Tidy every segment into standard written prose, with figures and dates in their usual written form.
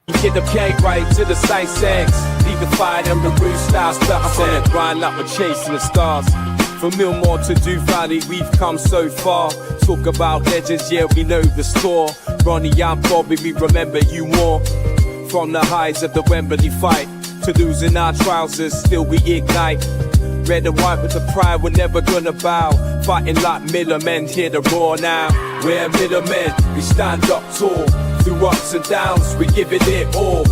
Get the cake right to the sight sex. Leave the fire and the roof style stuff. I'm on a grind like we're chasing the stars. From Millmore to Do Valley, we've come so far. Talk about legends, yeah, we know the score. Ronnie and Bobby, we remember you more. From the highs of the Wembley fight to losing our trousers, still we ignite. Red and white with the pride, we're never gonna bow. Fighting like middlemen, hear the roar now. We're middlemen, we stand up tall. Through ups and downs, we give it all.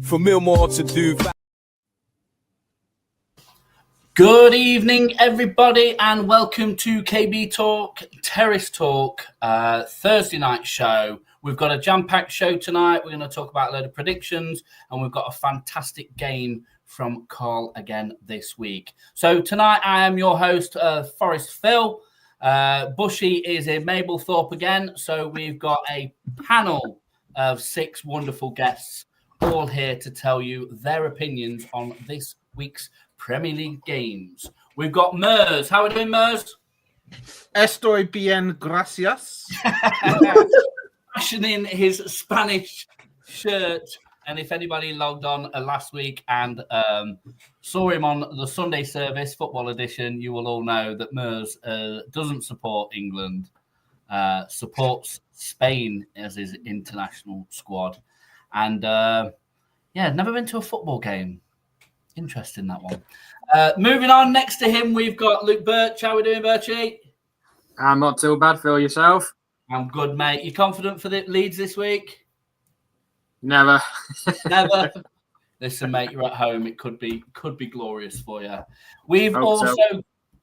From Millmore to Do. Good evening, everybody, and welcome to KB Talk, Terrace Talk, Thursday night show. We've got a jam-packed show tonight. We're going to talk about a load of predictions, and we've got a fantastic game from Carl again this week. So tonight I am your host, Forrest Phil. Bushy is in Mablethorpe again. So we've got a panel of 6 wonderful guests all here to tell you their opinions on this week's Premier League games. We've got Mers. How are we doing, Mers? Estoy bien, gracias. Fashioning his Spanish shirt. And if anybody logged on last week and saw him on the Sunday service, football edition, you will all know that Mers doesn't support England, supports Spain as his international squad. And, never been to a football game. Interesting, that one. Moving on, next to him, we've got Luke Birch. How are we doing, Birchie? I'm not too bad, Phil. Yourself? I'm good, mate. You confident for the Leeds this week? Never. Never. Listen, mate, you're at home. It could be glorious for you. We've also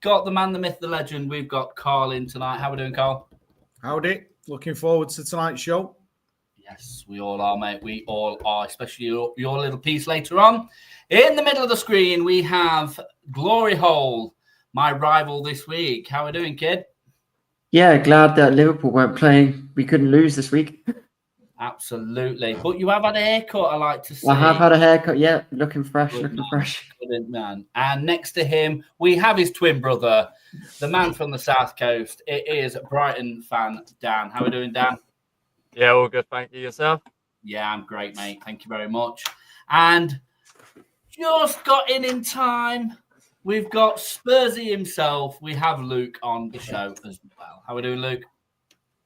got the man, the myth, the legend. We've got Carl in tonight. How are we doing, Carl? Howdy. Looking forward to tonight's show. Yes, we all are, mate. We all are, especially your little piece later on. In the middle of the screen, we have Glory Hole, my rival this week. How are we doing, kid? Yeah, glad that Liverpool weren't playing. We couldn't lose this week. Absolutely. But you have had a haircut, I like to say. I have had a haircut, yeah. Looking fresh, Good looking man. fresh. Good man. And next to him, we have his twin brother, the man from the South Coast. It is Brighton fan, Dan. How are we doing, Dan? Yeah, all good. Thank you. Yourself? Yeah, I'm great, mate. Thank you very much. And just got in time. We've got Spursy himself. We have Luke on the show as well. How are we doing, Luke?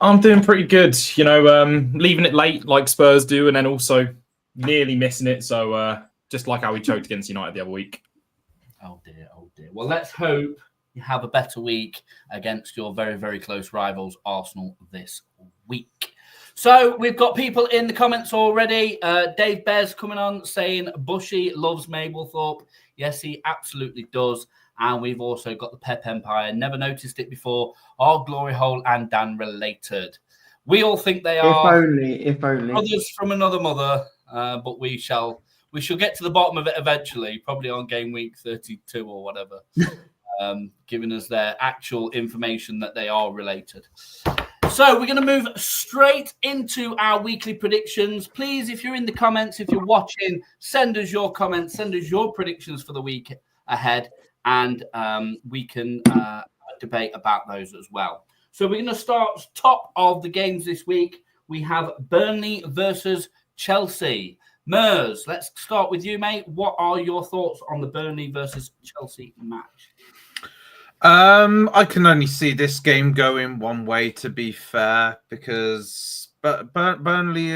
I'm doing pretty good. You know, leaving it late like Spurs do, and then also nearly missing it. So just like how we choked against United the other week. Oh dear, oh dear. Well, let's hope you have a better week against your very, very close rivals, Arsenal, this week. So we've got people in the comments already. Dave Bez coming on saying Bushy loves Mablethorpe. Yes, he absolutely does. And we've also got the Pep Empire. Never noticed it before. Are Glory Hole and Dan related? We all think they are. If only. Brothers from another mother. But we shall get to the bottom of it eventually, probably on game week 32 or whatever, giving us their actual information that they are related. So we're going to move straight into our weekly predictions. Please, if you're in the comments, if you're watching, send us your comments, send us your predictions for the week ahead, and we can debate about those as well. So we're going to start top of the games this week. We have Burnley versus Chelsea. Mers, let's start with you, mate. What are your thoughts on the Burnley versus Chelsea match? I can only see this game going one way, to be fair, because Burnley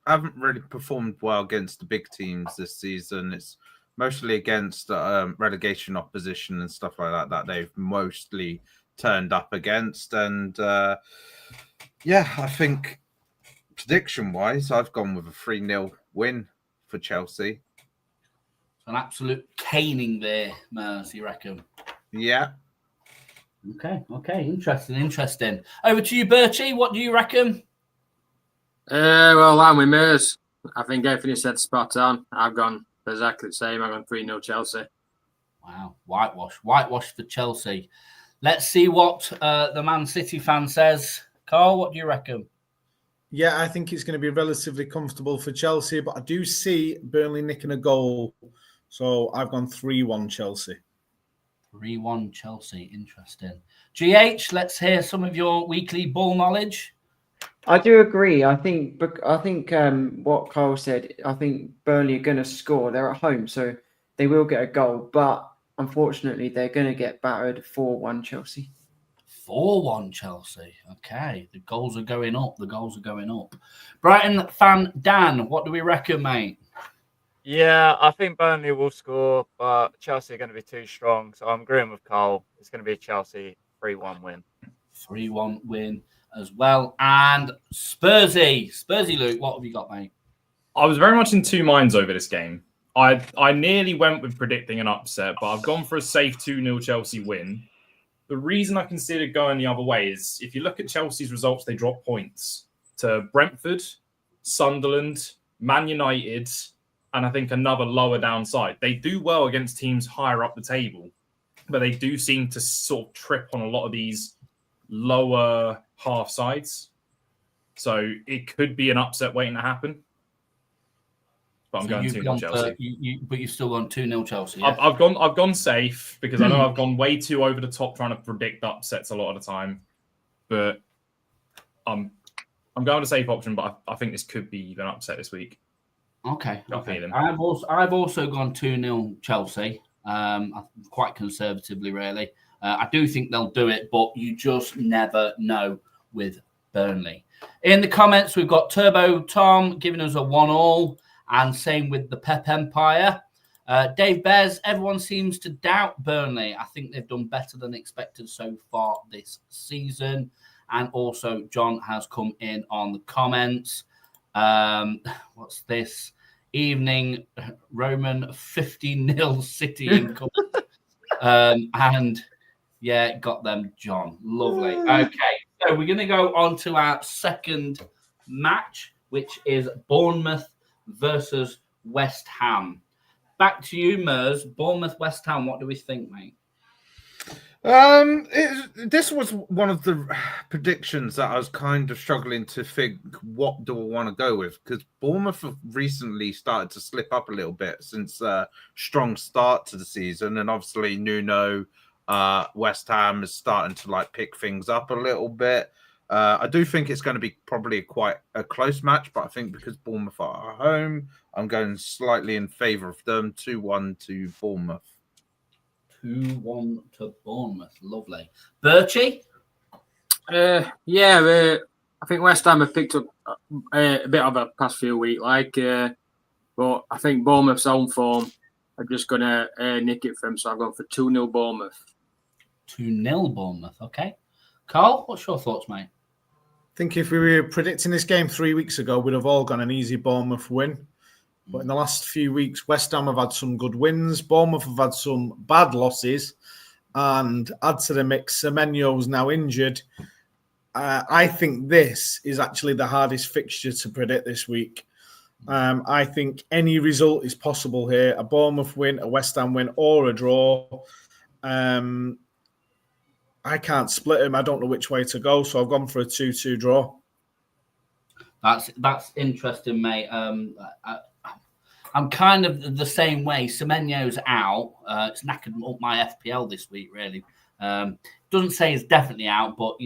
haven't really performed well against the big teams this season. It's mostly against relegation opposition and stuff like that they've mostly turned up against. And I think prediction-wise, I've gone with a 3-0 win for Chelsea. An absolute caning there, Mers, you reckon? Yeah. Okay. Interesting. Over to you, Birchie. What do you reckon? Well, I'm with Mers. I think everything you said spot on. I've gone exactly the same. I've gone 3-0 Chelsea. Wow. Whitewash for Chelsea. Let's see what the Man City fan says. Carl, what do you reckon? Yeah, I think it's going to be relatively comfortable for Chelsea, but I do see Burnley nicking a goal. So I've gone 3-1 Chelsea. 3-1 Chelsea. Interesting. GH, let's hear some of your weekly ball knowledge. I do agree. I think what Carl said. I think Burnley are going to score. They're at home, so they will get a goal. But unfortunately, they're going to get battered 4-1 Chelsea. 4-1 Chelsea. Okay, the goals are going up. Brighton fan Dan, what do we reckon, mate? Yeah, I think Burnley will score, but Chelsea are going to be too strong. So I'm agreeing with Carl. It's going to be a Chelsea 3-1 win. 3-1 win as well. And Spursy, Luke, what have you got, mate? I was very much in two minds over this game. I nearly went with predicting an upset, but I've gone for a safe 2-0 Chelsea win. The reason I considered going the other way is if you look at Chelsea's results, they drop points to Brentford, Sunderland, Man United, and I think another lower down side. They do well against teams higher up the table, but they do seem to sort of trip on a lot of these lower half sides. So it could be an upset waiting to happen. But I'm going 2-0 Chelsea. But you've still gone 2-0 Chelsea. Yeah? I've gone safe because I know I've gone way too over the top trying to predict upsets a lot of the time. But I'm going to safe option, but I think this could be an upset this week. Okay. I've also gone 2-0 Chelsea. Quite conservatively, really. I do think they'll do it, but you just never know with Burnley. In the comments, we've got Turbo Tom giving us a 1-1. And same with the Pep Empire. Dave Bez, everyone seems to doubt Burnley. I think they've done better than expected so far this season. And also, John has come in on the comments. What's this? Evening, Roman 50-0 City income. And yeah, got them, John. Lovely. Okay, so we're going to go on to our second match, which is Bournemouth versus West Ham. Back to you, Mers. Bournemouth, West Ham. What do we think, mate? This was one of the predictions that I was kind of struggling to think what do I want to go with, because Bournemouth have recently started to slip up a little bit since a strong start to the season, and obviously Nuno, West Ham is starting to pick things up a little bit. I do think it's going to be probably quite a close match, but I think because Bournemouth are at home, I'm going slightly in favour of them. 2-1 to Bournemouth. 2-1 to Bournemouth. Lovely. Birchie? I think West Ham have picked up a bit of a past few weeks, but I think Bournemouth's own form are just going to nick it for them, so I've gone for 2-0 Bournemouth. 2-0 Bournemouth, okay. Carl, what's your thoughts, mate? I think if we were predicting this game 3 weeks ago, we'd have all gone an easy Bournemouth win. But in the last few weeks, West Ham have had some good wins. Bournemouth have had some bad losses. And add to the mix, Semenyo's now injured. I think this is actually the hardest fixture to predict this week. I think any result is possible here. A Bournemouth win, a West Ham win, or a draw. I can't split them. I don't know which way to go, so I've gone for a 2-2 draw. That's interesting, mate. I'm kind of the same way. Semenyo's out. It's knackered up my FPL this week, really. Doesn't say he's definitely out, but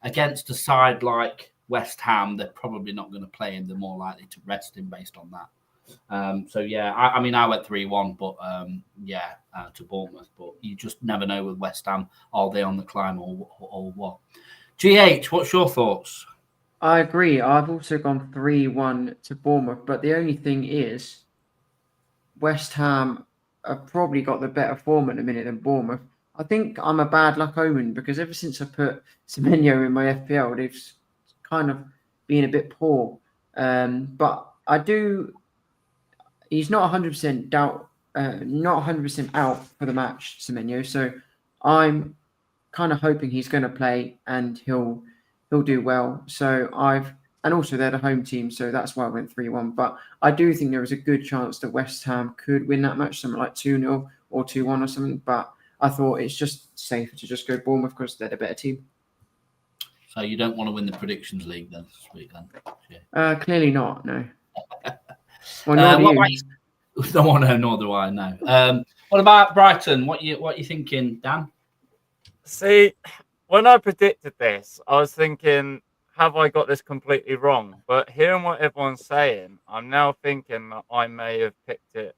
against a side like West Ham, they're probably not going to play him. They're more likely to rest him based on that. I went 3-1, but to Bournemouth. But you just never know with West Ham. Are they on the climb or what? GH, what's your thoughts? I agree. I've also gone 3-1 to Bournemouth, but the only thing is West Ham have probably got the better form at the minute than Bournemouth. I think I'm a bad luck omen because ever since I put Semenyo in my FPL, they've kind of been a bit poor. But I do. He's not 100% not 100% out for the match, Semenyo. So I'm kind of hoping he's going to play and he'll do well. And also they're the home team, so that's why I went 3-1. But I do think there is a good chance that West Ham could win that match, something like 2-0 or 2-1 or something. But I thought it's just safer to just go Bournemouth because they're the better team. So you don't want to win the predictions league then this week, then? Yeah. Clearly not. No. Don't want to know, nor do I know. What about Brighton? What you thinking, Dan? See, when I predicted this, I was thinking, have I got this completely wrong? But hearing what everyone's saying, I'm now thinking that I may have picked it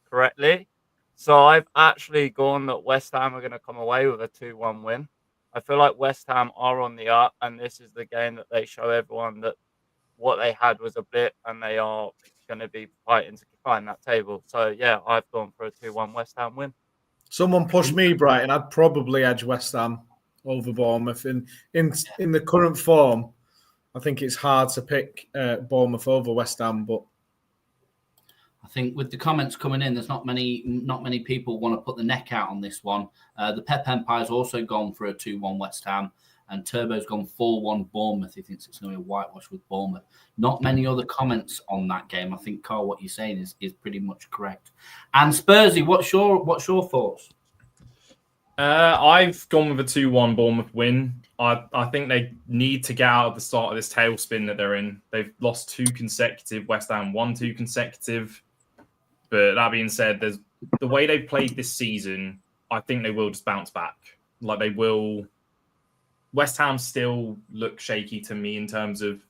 correctly. So I've actually gone that West Ham are going to come away with a 2-1 win. I feel like West Ham are on the up, and this is the game that they show everyone that what they had was a blip, and they are going to be fighting to climb that table. So, yeah, I've gone for a 2-1 West Ham win. Someone pushed me, Brighton. I'd probably edge West Ham over Bournemouth. In the current form, I think it's hard to pick Bournemouth over West Ham, but I think with the comments coming in, there's not many people want to put the neck out on this one. The Pep Empire's also gone for a 2-1 West Ham, and Turbo's gone 4-1 Bournemouth. He thinks it's going to be a whitewash with Bournemouth. Not many other comments on that game. I think, Carl, what you're saying is pretty much correct. And Spursy, what's your thoughts? I've gone with a 2-1 Bournemouth win. I think they need to get out of the start of this tailspin that they're in. They've lost 2 consecutive. West Ham won 2 consecutive. But that being said, there's the way they've played this season, I think they will just bounce back. Like they will. West Ham still look shaky to me in terms of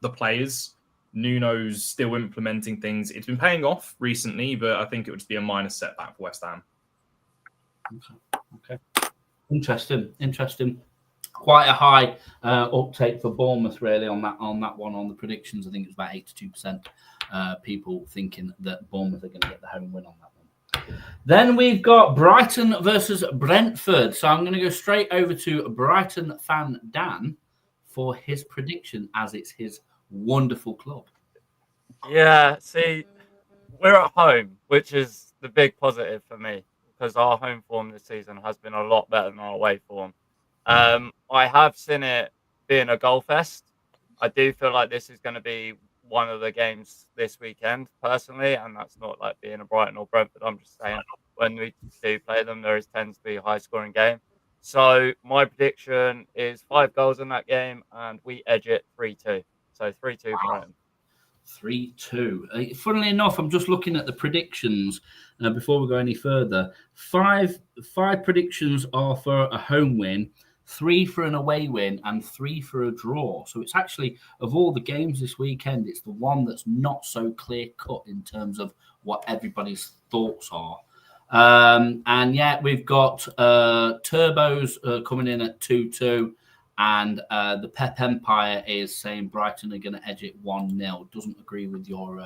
the players. Nuno's still implementing things. It's been paying off recently, but I think it would just be a minor setback for West Ham. Okay. Interesting. Quite a high uptake for Bournemouth, really, on that one. On the predictions, I think it was about 82% people thinking that Bournemouth are going to get the home win on that one. Then we've got Brighton versus Brentford. So I'm going to go straight over to Brighton fan Dan for his prediction, as it's his wonderful club. Yeah, see, we're at home, which is the big positive for me, because our home form this season has been a lot better than our away form. I have seen it being a goal fest. I do feel like this is going to be one of the games this weekend, personally, and that's not like being a Brighton or Brentford. I'm just saying when we do play them, there tends to be a high-scoring game. So my prediction is 5 goals in that game, and we edge it 3-2. So 3-2 Brighton. 3-2. Funnily enough, I'm just looking at the predictions before we go any further. Five predictions are for a home win, 3 for an away win, and 3 for a draw. So it's actually, of all the games this weekend, it's the one that's not so clear-cut in terms of what everybody's thoughts are. And yeah, we've got Turbos coming in at 2-2. And the Pep Empire is saying Brighton are going to edge it 1-0. Doesn't agree with your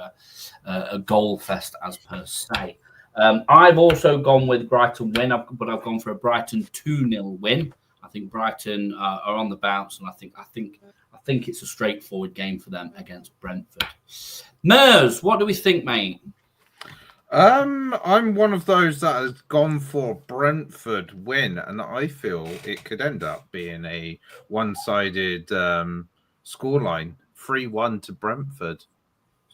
goal fest as per se. I've also gone with Brighton win, but I've gone for a Brighton 2-0 win. I think Brighton are on the bounce, and I think it's a straightforward game for them against Brentford. Mers, what do we think, mate? I'm one of those that has gone for Brentford win, and I feel it could end up being a one-sided scoreline, 3-1 to Brentford.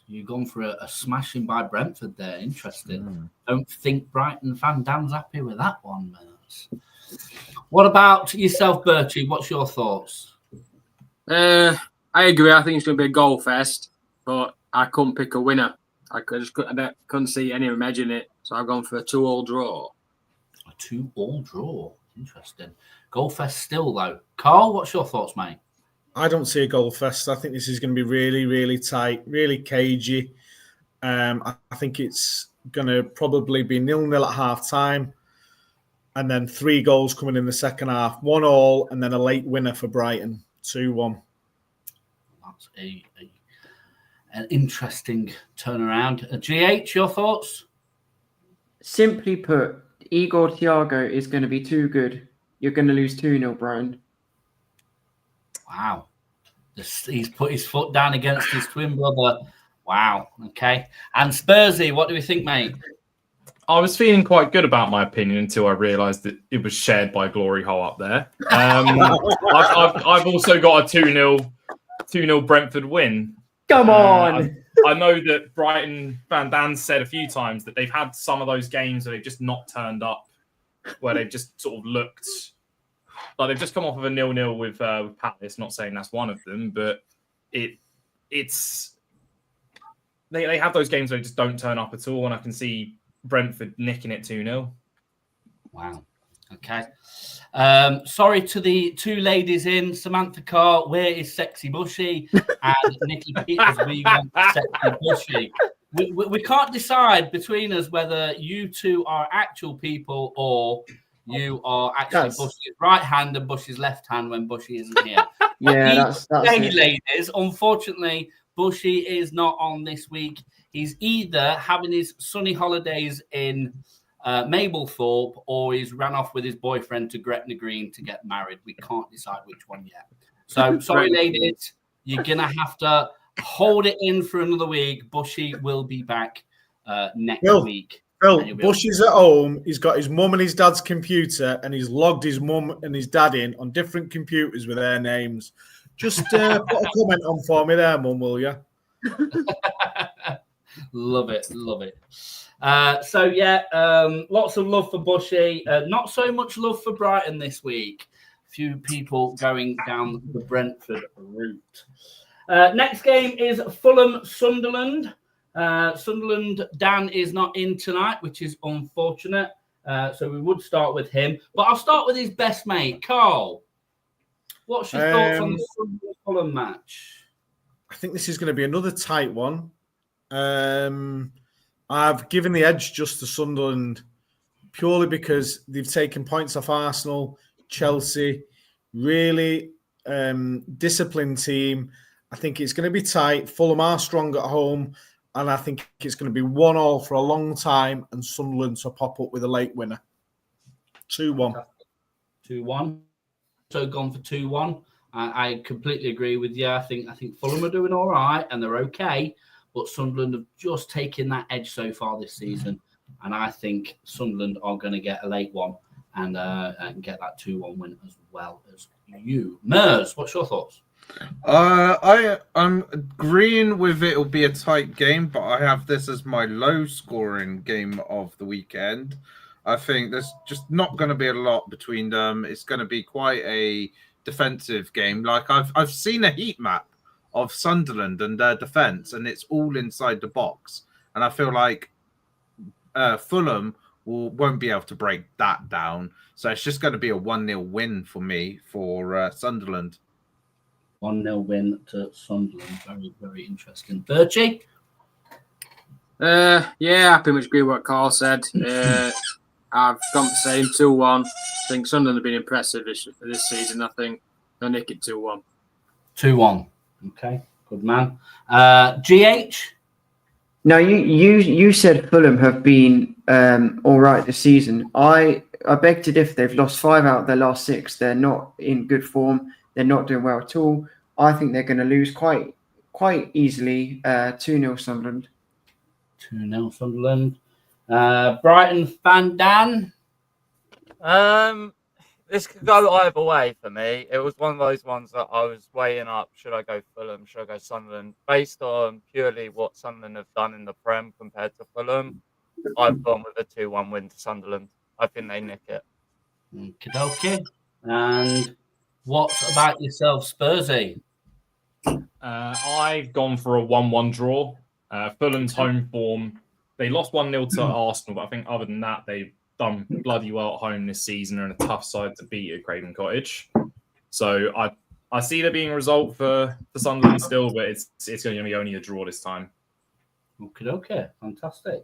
You've gone for a smashing by Brentford there. Interesting. Don't think Brighton fan Dan's happy with that one, Mers. What about yourself, Bertie? What's your thoughts? I agree. I think it's going to be a goal fest, but I couldn't pick a winner. I couldn't see any of them edging it, so I've gone for a 2-2 draw. A 2-2 draw. Interesting. Goal fest still, though. Carl, what's your thoughts, mate? I don't see a goal fest. I think this is going to be really, really tight, really cagey. I think it's going to probably be 0-0 at half-time, and then 3 goals coming in the second half, 1-1, and then a late winner for Brighton, 2-1. That's an interesting turnaround. GH, your thoughts? Simply put, Igor Thiago is going to be too good. You're going to lose 2-0, Brian. Wow. He's put his foot down against his twin brother. Wow. Okay. And Spursy, what do we think, mate? I was feeling quite good about my opinion until I realised that it was shared by Glory Hole up there. I've also got a 2-0 Brentford win. Come on. I know that Brighton Van Dan said a few times that they've had some of those games where they've just not turned up, where they've just sort of looked like they've just come off of a 0-0 with Palace. Not saying that's one of them, but it's they have those games where they just don't turn up at all, and I can see Brentford nicking it 2-0. Wow. Okay. Sorry to the two ladies in Samantha Carr. Where is Sexy Bushy? And Nikki Peters. We want Sexy Bushy. We can't decide between us whether you two are actual people or you are actually Bushy's right hand and Bushy's left hand when Bushy isn't here. That's it. Ladies, unfortunately, Bushy is not on this week. He's either having his sunny holidays in Mablethorpe, or he's ran off with his boyfriend to Gretna Green to get married. We can't decide which one yet. So, sorry, ladies, you're going to have to hold it in for another week. Bushy will be back next week. Phil, Bushy's at home. He's got his mum and his dad's computer, and he's logged his mum and his dad in on different computers with their names. Just put a comment on for me there, mum, will you? Love it. Lots of love for Bushy. Not so much love for Brighton this week. Few people going down the Brentford route. Next game is Fulham Sunderland. Sunderland, Dan is not in tonight, which is unfortunate. So we would start with him. But I'll start with his best mate, Carl. What's your thoughts on the Sunderland-Fulham match? I think this is going to be another tight one. I've given the edge just to Sunderland purely because they've taken points off Arsenal, Chelsea, really disciplined team. I think it's going to be tight. Fulham are strong at home, and I think it's going to be 1-1 for a long time, and Sunderland to pop up with a late winner. 2-1. 2-1. So gone for 2-1. I completely agree with you. I think Fulham are doing all right, and they're okay. But Sunderland have just taken that edge so far this season. And I think Sunderland are going to get a late one and get that 2-1 win as well as you. Mers, what's your thoughts? I'm agreeing with it'll be a tight game, but I have this as my low-scoring game of the weekend. I think there's just not going to be a lot between them. It's going to be quite a defensive game. Like I've seen a heat map of Sunderland and their defence, and it's all inside the box. And I feel like Fulham won't be able to break that down. So it's just going to be a 1-0 win for me for Sunderland. 1-0 win to Sunderland. Very, very interesting. Birchie? I pretty much agree with what Carl said. I've gone for the same 2-1. I think Sunderland have been impressive this season. I think they'll nick it 2-1. 2-1. Okay, good man. GH? No, you said Fulham have been all right this season. I beg to differ. They've lost 5 out of their last 6. They're not in good form. They're not doing well at all. I think they're going to lose quite easily. 2-0 Sunderland. 2-0 Sunderland. Brighton fan Dan? This could go either way for me. It was one of those ones that I was weighing up. Should I go Fulham? Should I go Sunderland? Based on purely what Sunderland have done in the Prem compared to Fulham, I've gone with a 2-1 win to Sunderland. I think they nick it. Okay. And what about yourself, Spursy? I've gone for a 1-1 draw. Fulham's home form. They lost 1-0 to Arsenal, but I think other than that, they've done bloody well at home this season. They're in a tough side to beat at Craven Cottage. So I see there being a result for Sunderland still, but it's going to be only a draw this time. Okay. Fantastic.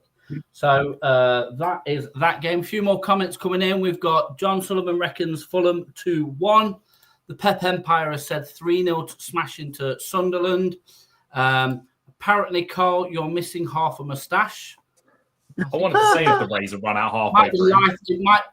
So that is that game. A few more comments coming in. We've got John Sullivan reckons Fulham 2-1. The Pep Empire has said 3-0 to smash into Sunderland. Apparently, Carl, you're missing half a moustache. I wanted to say if the razor run out halfway through.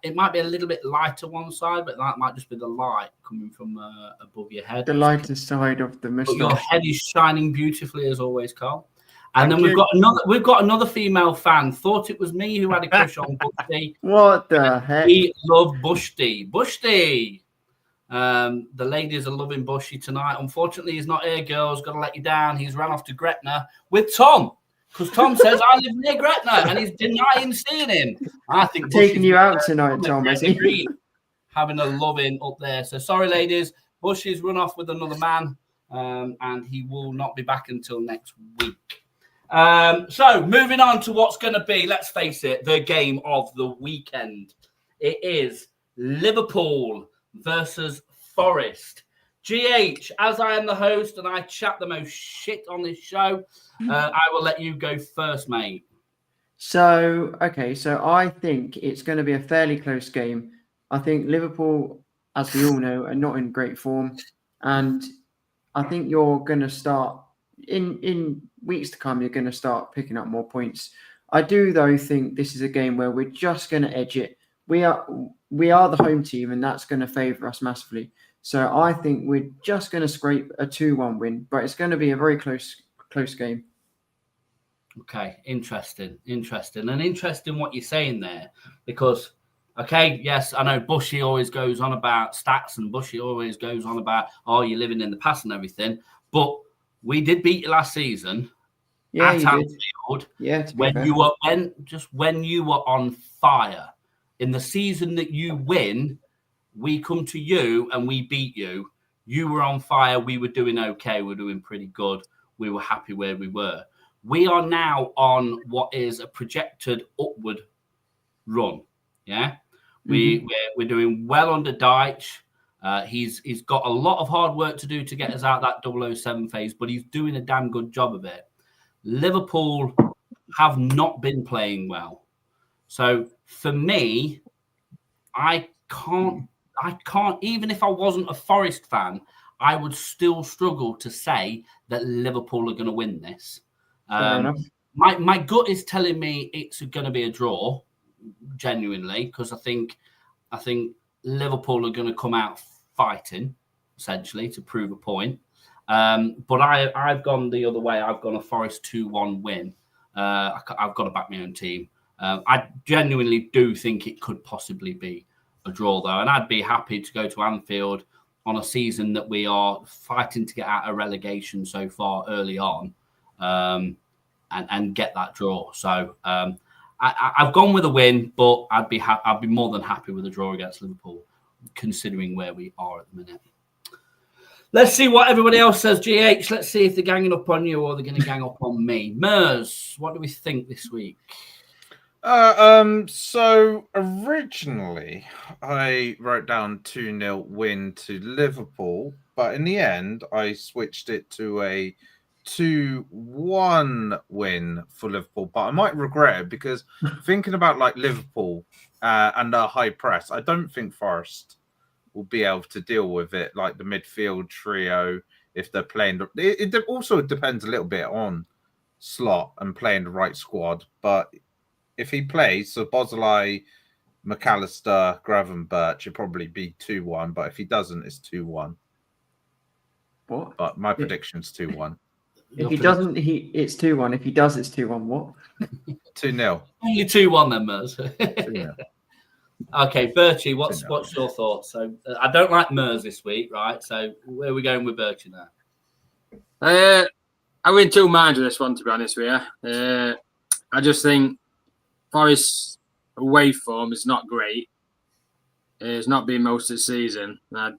It might be a little bit lighter one side, but that might just be the light coming from above your head. The lighter side of the moustache. But your head is shining beautifully as always, Carl. And then we've got another female fan. Thought it was me who had a crush on Bushty. What the heck? We love Bushty. Bushty. The ladies are loving Bushy tonight. Unfortunately, he's not here, girls. Got to let you down. He's ran off to Gretna with Tom. Because Tom says, I live near Gretna, and he's denying seeing him. I think taking you out tonight, Tom, is he? Having a loving up there. So sorry, ladies. Bushy's run off with another man, and he will not be back until next week. So moving on to what's going to be, let's face it, the game of the weekend. It is Liverpool versus Forest. GH, as I am the host and I chat the most shit on this show, I will let you go first, mate. So I think it's going to be a fairly close game. I think Liverpool, as we all know, are not in great form. And I think you're going to start, in weeks to come, you're going to start picking up more points. I do, though, think this is a game where we're just going to edge it. We are the home team, and that's going to favour us massively. So I think we're just going to scrape a 2-1 win, but it's going to be a very close game. Okay, interesting. And interesting what you're saying there, because, okay, yes, I know Bushy always goes on about stats and Bushy always goes on about, you're living in the past and everything, but we did beat you last season at Anfield when you were on fire. In the season that you win, we come to you and we beat you. You were on fire. We were doing okay. We were doing pretty good. We were happy where we were. We are now on what is a projected upward run. Yeah, we're doing well under Deitch. He's got a lot of hard work to do to get us out that 007 phase, but he's doing a damn good job of it. Liverpool have not been playing well. So for me, I can't, even if I wasn't a Forest fan, I would still struggle to say that Liverpool are going to win this. My gut is telling me it's going to be a draw, genuinely, because I think Liverpool are going to come out fighting, essentially, to prove a point. But I've gone the other way. I've gone a Forest 2-1 win. I've got to back my own team. I genuinely do think it could possibly be a draw, though, and I'd be happy to go to Anfield on a season that we are fighting to get out of relegation so far early on, and get that draw. So I've gone with a win, but I'd be more than happy with a draw against Liverpool, considering where we are at the minute. Let's see what everybody else says, GH. Let's see if they're ganging up on you or they're going to gang up on me. Mers, what do we think this week? So originally I wrote down 2-0 win to Liverpool, but in the end I switched it to a 2-1 win for Liverpool. But I might regret it, because thinking about like Liverpool and their high press, I don't think Forest will be able to deal with it, like the midfield trio, if they're playing. It also depends a little bit on Slot and playing the right squad, but if he plays, so Bosley, McAllister, Gravenberch, it'd probably be 2-1. But if he doesn't, it's 2-1. What? But my prediction's 2-1. If he doesn't, it's 2-1. If he does, it's 2-1. What? 2-0. Only 2-1 then, Mers. 2-0. Okay, Birchie, what's your thoughts? So I don't like Mers this week, right? So where are we going with Birchie now? I'm in two minds with this one, to be honest with you. I just think Forest's away form is not great. It's not been most of the season. I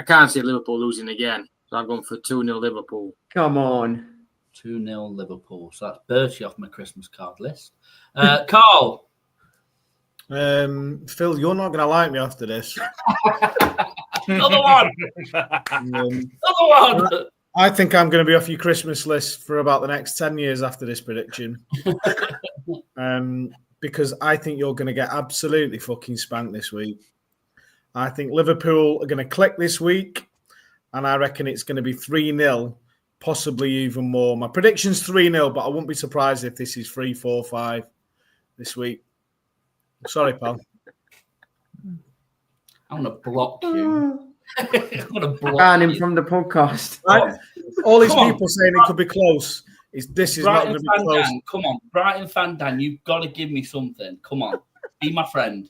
can't see Liverpool losing again. So I've gone for 2-0 Liverpool. Come on. 2-0 Liverpool. So that's Birchie off my Christmas card list. Carl. Phil, you're not going to like me after this. Another one. Another one. I think I'm going to be off your Christmas list for about the next 10 years after this prediction. Because I think you're going to get absolutely fucking spanked this week. I think Liverpool are going to click this week, and I reckon it's going to be 3-0, possibly even more. My prediction's 3-0, but I wouldn't be surprised if this is 3-4-5 this week. Sorry, pal. I'm going to block you. I'm going to block ban him from the podcast. All these people saying it could be close. This is Brighton not going to be close. Come on, Brighton fan Dan, you've got to give me something. Come on, be my friend.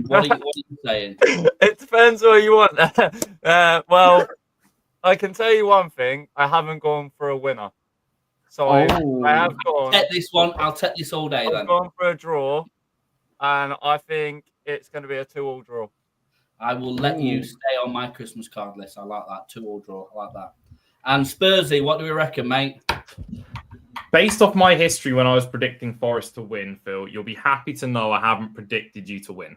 What are you saying? It depends what you want. Well, I can tell you one thing. I haven't gone for a winner. So I have gone. Take this one. I'll take this all day then. I've gone for a draw, and I think it's going to be a 2-2 draw. I will let you stay on my Christmas card list. I like that. 2-2 draw. I like that. And Spursy, what do we reckon, mate? Based off my history when I was predicting Forest to win, Phil, you'll be happy to know I haven't predicted you to win.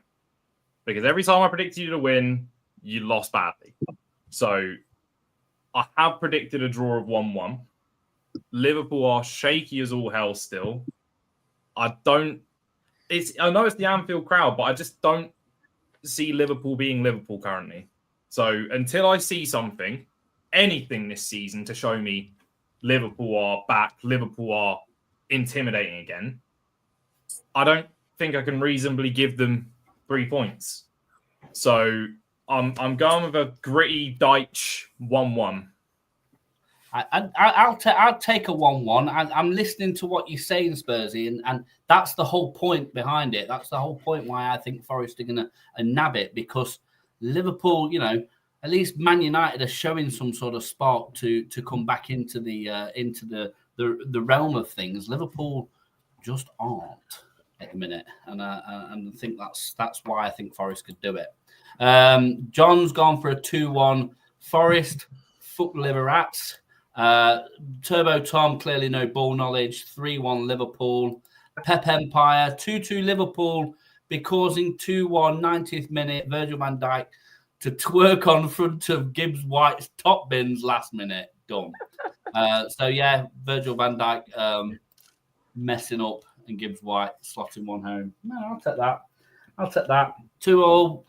Because every time I predicted you to win, you lost badly. So I have predicted a draw of 1-1. Liverpool are shaky as all hell still. I know it's the Anfield crowd, but I just don't see Liverpool being Liverpool currently. So until I see anything this season to show me Liverpool are back, Liverpool are intimidating again, I don't think I can reasonably give them 3 points. So I'm going with a gritty Deitch 1-1. I'll take a 1-1. I'm listening to what you're saying, Spursy, and that's the whole point behind it. That's the whole point why I think Forest are going to nab it, because Liverpool, at least Man United are showing some sort of spark to come back into the realm of things. Liverpool just aren't at the minute, and I think that's why I think Forest could do it. John's gone for a 2-1 Forest. Fuck liver rats. Turbo Tom, clearly no ball knowledge. 3-1 Liverpool. Pep Empire, 2-2 Liverpool, because in 2-1, 90th minute, Virgil van Dijk to twerk on front of Gibbs White's top bins last minute. Done. Virgil van Dijk messing up and Gibbs White slotting one home. No, I'll take that. 2-0,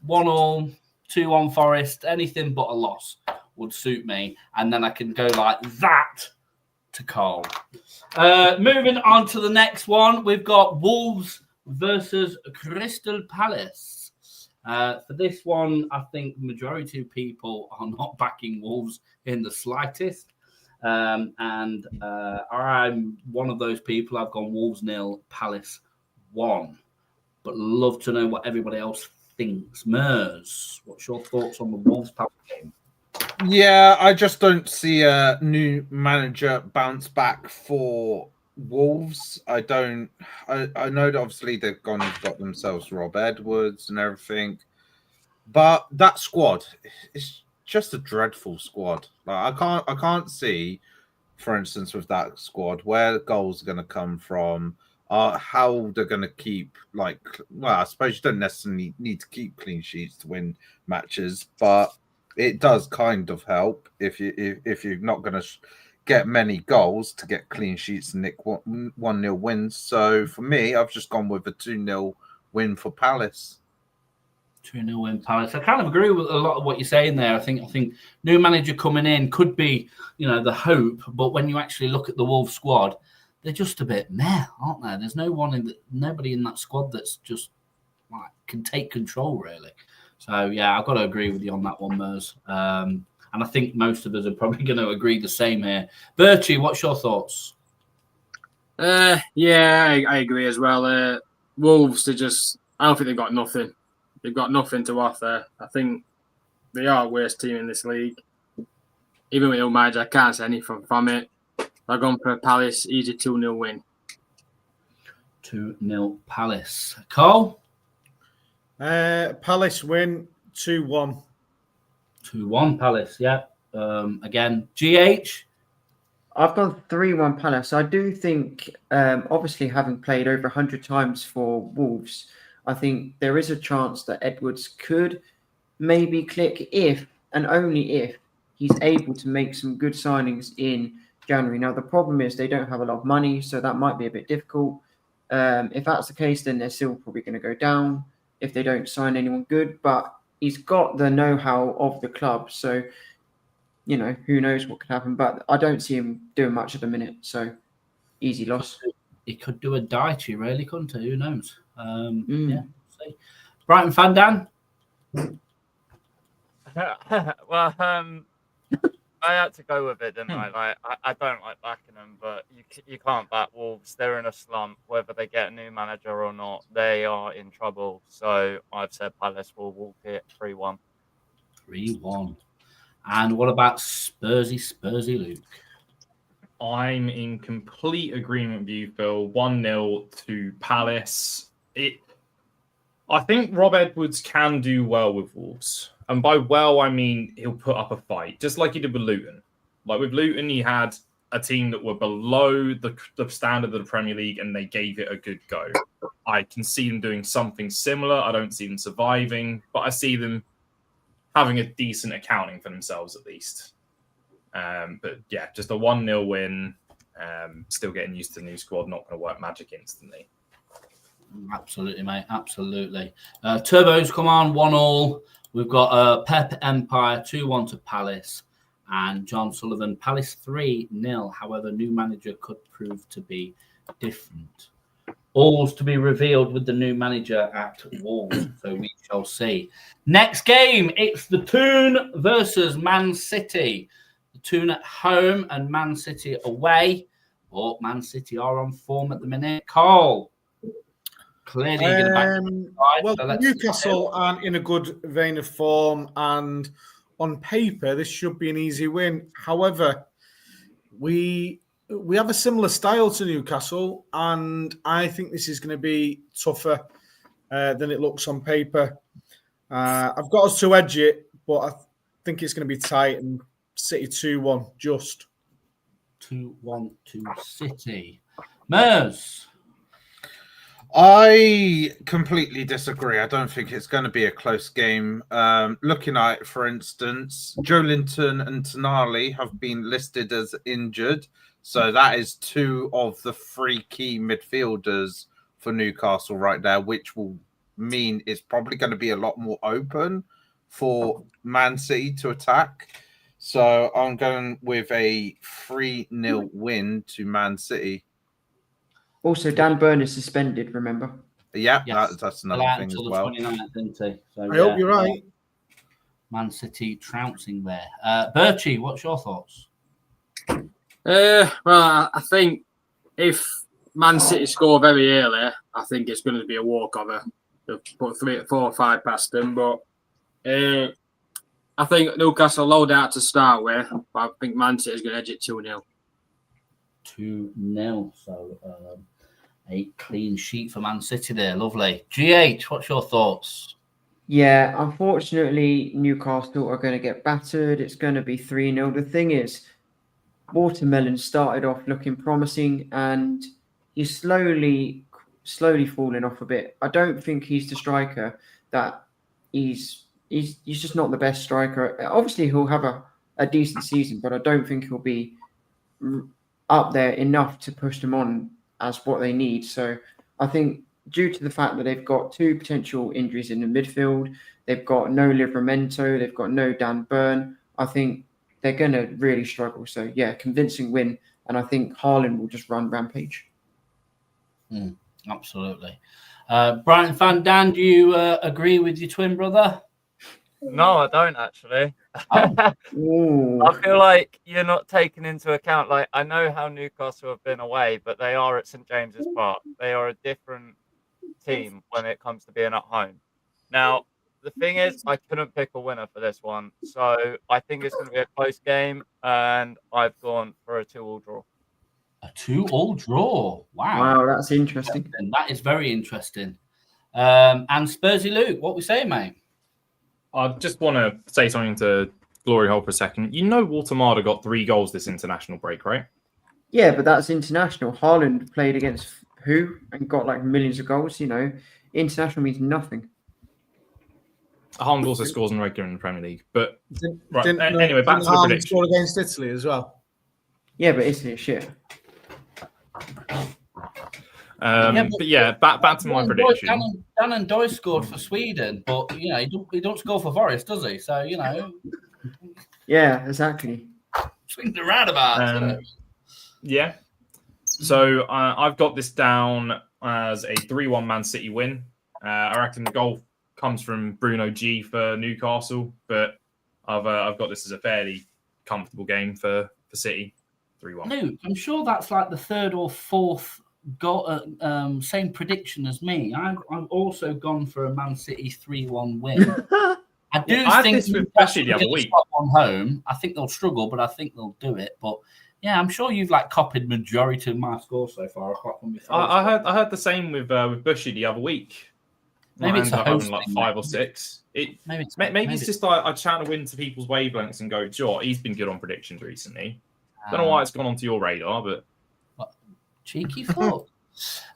1-0, 2-1 Forest, anything but a loss would suit me. And then I can go like that to Carl. Moving on to the next one, we've got Wolves versus Crystal Palace. For this one, I think the majority of people are not backing Wolves in the slightest. And I'm one of those people. I've gone Wolves 0, Palace 1. But love to know what everybody else thinks. Mers, what's your thoughts on the Wolves Palace game? Yeah, I just don't see a new manager bounce back for Wolves. I know that obviously they've got themselves Rob Edwards and everything, but that squad is just a dreadful squad. Like, I can't see, for instance, with that squad, where the goals are going to come from, how they're going to keep, I suppose you don't necessarily need to keep clean sheets to win matches, but it does kind of help if you're not going to get many goals to get clean sheets and nick 1-0 wins. So for me, I've just gone with a 2-0 win for Palace. 2-0 win Palace. I kind of agree with a lot of what you're saying there. I think new manager coming in could be, the hope, but when you actually look at the Wolves squad, they're just a bit meh, aren't they? There's nobody in that squad that's just can take control really. So yeah, I've got to agree with you on that one, Mers. And I think most of us are probably going to agree the same here. Bertie, what's your thoughts? I agree as well. Wolves, I don't think they've got nothing. They've got nothing to offer. I think they are a worst team in this league. Even with Ilmaj, I can't say anything from it. I've gone for Palace, easy 2-0 win. 2-0 Palace. Cole? Palace win 2-1. 2-1 Palace, yeah. Again, GH? I've gone 3-1 Palace. I do think, obviously having played over 100 times for Wolves, I think there is a chance that Edwards could maybe click if and only if he's able to make some good signings in January. Now, the problem is they don't have a lot of money, so that might be a bit difficult. If that's the case, then they're still probably going to go down if they don't sign anyone good. But he's got the know-how of the club, so, who knows what could happen. But I don't see him doing much at the minute, so easy loss. He could do a Daichi, really, couldn't he? Who knows? Yeah. See. Brighton fan, Dan? Well, I had to go with it, didn't I? I don't like backing them, but you can't back Wolves. They're in a slump. Whether they get a new manager or not, they are in trouble. So I've said Palace will walk it 3-1. 3-1. And what about Spursy Luke? I'm in complete agreement with you, Phil. 1-0 to Palace. I think Rob Edwards can do well with Wolves. And by well, I mean he'll put up a fight, just like he did with Luton. Like with Luton, he had a team that were below the standard of the Premier League and they gave it a good go. I can see them doing something similar. I don't see them surviving, but I see them having a decent accounting for themselves at least. But yeah, just a 1-0 win. Still getting used to the new squad, not going to work magic instantly. Absolutely, mate. Absolutely. Turbos come on, 1-1. We've got Pep Empire 2-1 to Palace. And John Sullivan, Palace 3-0. However, new manager could prove to be different. All's to be revealed with the new manager at Wolves, so we shall see. Next game, it's the Toon versus Man City. The Toon at home and Man City away. But Man City are on form at the minute. Carl, clearly going to back. Well, Newcastle aren't in a good vein of form, and on paper, this should be an easy win. However, we have a similar style to Newcastle, and I think this is going to be tougher than it looks on paper. I've got us to edge it, but I think it's going to be tight and City 2-1, just. 2-1 to City. Mers. I completely disagree. I don't think it's going to be a close game. Looking at it, for instance, Joelinton and Tonali have been listed as injured. So that is 2 of the 3 key midfielders for Newcastle right now, which will mean it's probably going to be a lot more open for Man City to attack. So I'm going with a 3-0 win to Man City. Also, Dan Burn is suspended, remember? Yeah, Yes. that's another thing as well. 29th, isn't he? So, I hope you're right. Man City trouncing there. Birchie, what's your thoughts? Well, I think if Man City score very early, I think it's going to be a walkover. They'll put 3, 4, or 5 past them, but I think Newcastle load out to start with, but I think Man City is going to edge it 2-0. 2-0. So a clean sheet for Man City there. Lovely. GH, what's your thoughts? Yeah, unfortunately, Newcastle are going to get battered. It's going to be 3-0. The thing is, Watermelon started off looking promising, and he's slowly falling off a bit. I don't think he's the striker that he's just not the best striker. Obviously, he'll have a decent season, but I don't think he'll be up there enough to push them on as what they need. So I think due to the fact that they've got 2 potential injuries in the midfield, they've got no Livramento, they've got no Dan Burn, I think they're going to really struggle. So, yeah, convincing win. And I think Haaland will just run rampage. Absolutely. Brighton fan Dan, do you agree with your twin brother? No, I don't actually. Ooh. I feel like you're not taking into account, like, I know how Newcastle have been away, but they are at St James's Park. They are a different team when it comes to being at home. Now, the thing is, I couldn't pick a winner for this one. So I think it's going to be a close game, and I've gone for a 2-2 draw. A 2-2 draw. Wow, that's interesting. That is very interesting. And Spursy Luke, what we saying, mate? I just want to say something to Glory Hole for a second. You know Watermada got 3 goals this international break, right? Yeah, but that's international. Haaland played against who and got like millions of goals, you know. International means nothing. Haaland also scores in regular in the Premier League. But anyway, back to the prediction. Scored against Italy as well. Yeah, but Italy is shit. But yeah, back to my prediction. Dan and Doy scored for Sweden, but you know he don't score for Forest, does he? So you know. Yeah, exactly. Swings around about. Yeah. So I've got this down as a 3-1 Man City win. I reckon the goal comes from Bruno G for Newcastle, but I've got this as a fairly comfortable game for City. 3-1. No, I'm sure that's like the 3rd or 4th goal. Same prediction as me. I've also gone for a Man City 3-1 win. I think this with Burnley the other week. On home, I think they'll struggle, but I think they'll do it. But yeah, I'm sure you've like copied majority of my score so far. Apart from I heard the same with Bushy the other week. Maybe it's a host like thing, 5 or 6. Maybe it's just like I try to win to people's wavelengths and go, Joe, he's been good on predictions recently. Don't know why it's gone onto your radar, but cheeky fuck.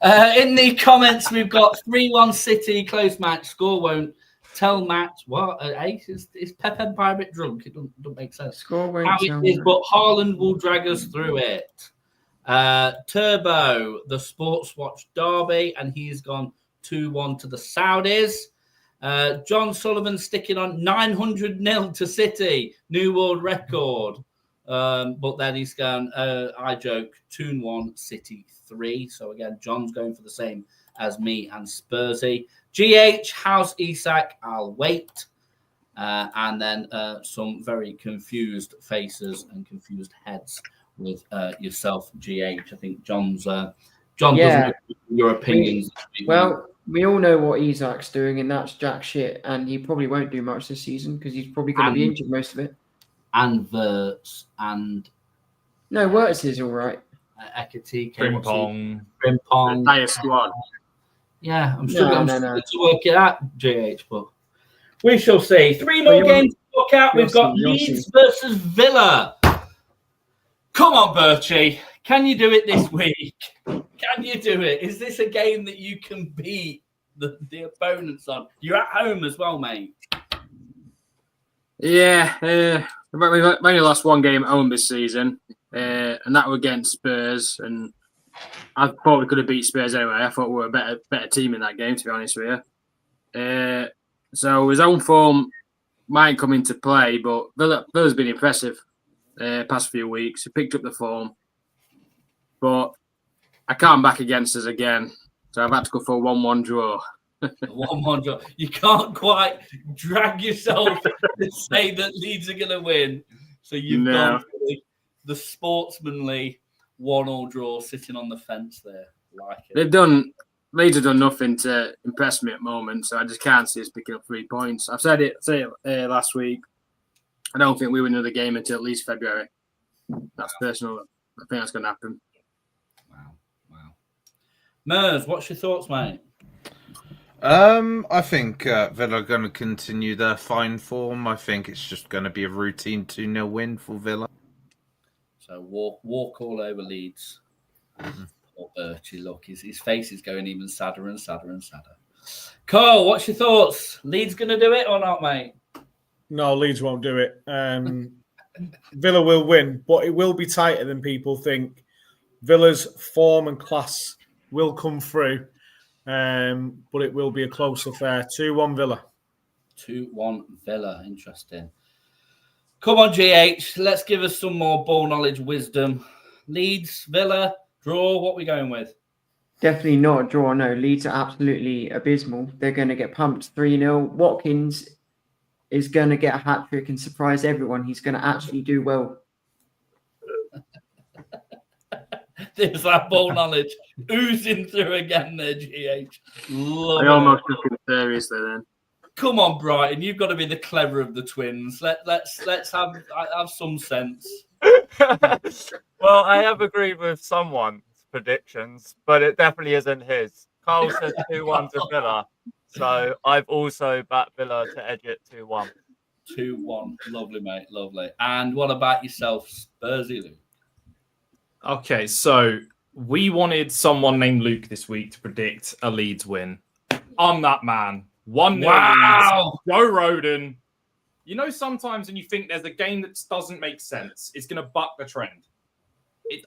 In the comments, we've got 3-1 City, close match. Score won't tell match. What? Is Pep Empire a bit drunk? It don't make sense. Score won't How tell it is, match. but Haaland will drag us through it. Turbo, the Sports Watch Derby, and he's gone 2-1 to the Saudis. John Sullivan sticking on 900-0 to City, new world record. But then he's gone, I joke, 2-1 City 3. So again, John's going for the same as me and Spursy. GH, how's Isak? I'll wait. And then some very confused faces and confused heads with yourself, GH. I think John doesn't know your opinions. Well, we all know what Isak's doing, and that's jack shit. And he probably won't do much this season because he's probably going to be injured most of it. And Verts and no, Wirtz is all right. Ekatike, Frimpong, Entire squad. Yeah, I'm struggling No. to work it out, GH, but we shall see. 3 more games to look out. We've got Leeds versus Villa. Come on, Birchie. Can you do it this week? Can you do it? Is this a game that you can beat the opponents on? You're at home as well, mate. Yeah, we've only lost one game at home this season, and that was against Spurs. And I thought we could have beat Spurs anyway. I thought we were a better team in that game, to be honest with you. So his own form might come into play, but Villa's been impressive past few weeks. He picked up the form, but I can't back against us again. So I've had to go for a 1-1 draw. 1-1 draw. You can't quite drag yourself to say that Leeds are going to win. So you've gone for the sportsmanly 1-1 draw, sitting on the fence there. Like it. Leeds have done nothing to impress me at the moment, so I just can't see us picking up 3 points. I've said it last week. I don't think we win another game until at least February. That's personal. I think that's going to happen. Wow. Mers, what's your thoughts, mate? I think Villa are going to continue their fine form. I think it's just going to be a routine 2-0 win for Villa. So walk all over Leeds. Poor Birchie, look, his face is going even sadder and sadder and sadder. Carl, what's your thoughts? Leeds going to do it or not, mate? No, Leeds won't do it. Villa will win, but it will be tighter than people think. Villa's form and class will come through, but it will be a close affair. 2-1 Villa. 2-1 Villa. Interesting. Come on, GH. Let's give us some more ball knowledge, wisdom. Leeds, Villa, draw. What are we going with? Definitely not a draw. No, Leeds are absolutely abysmal. They're going to get pumped 3-0. Watkins is going to get a hat-trick and surprise everyone. He's going to actually do well. There's that ball knowledge oozing through again there, GH. I almost took it seriously then. Come on, Brighton. You've got to be the clever of the twins. Let's have some sense. Well, I have agreed with someone's predictions, but it definitely isn't his. Carl said 2-1 to Villa, so I've also backed Villa to edge it 2-1. 2-1. Lovely, mate. Lovely. And what about yourself, Spursy Luke? Okay, so we wanted someone named Luke this week to predict a Leeds win. I'm that man. 1-0 Wow. Leeds. Joe Roden. You know, sometimes when you think there's a game that doesn't make sense, it's going to buck the trend.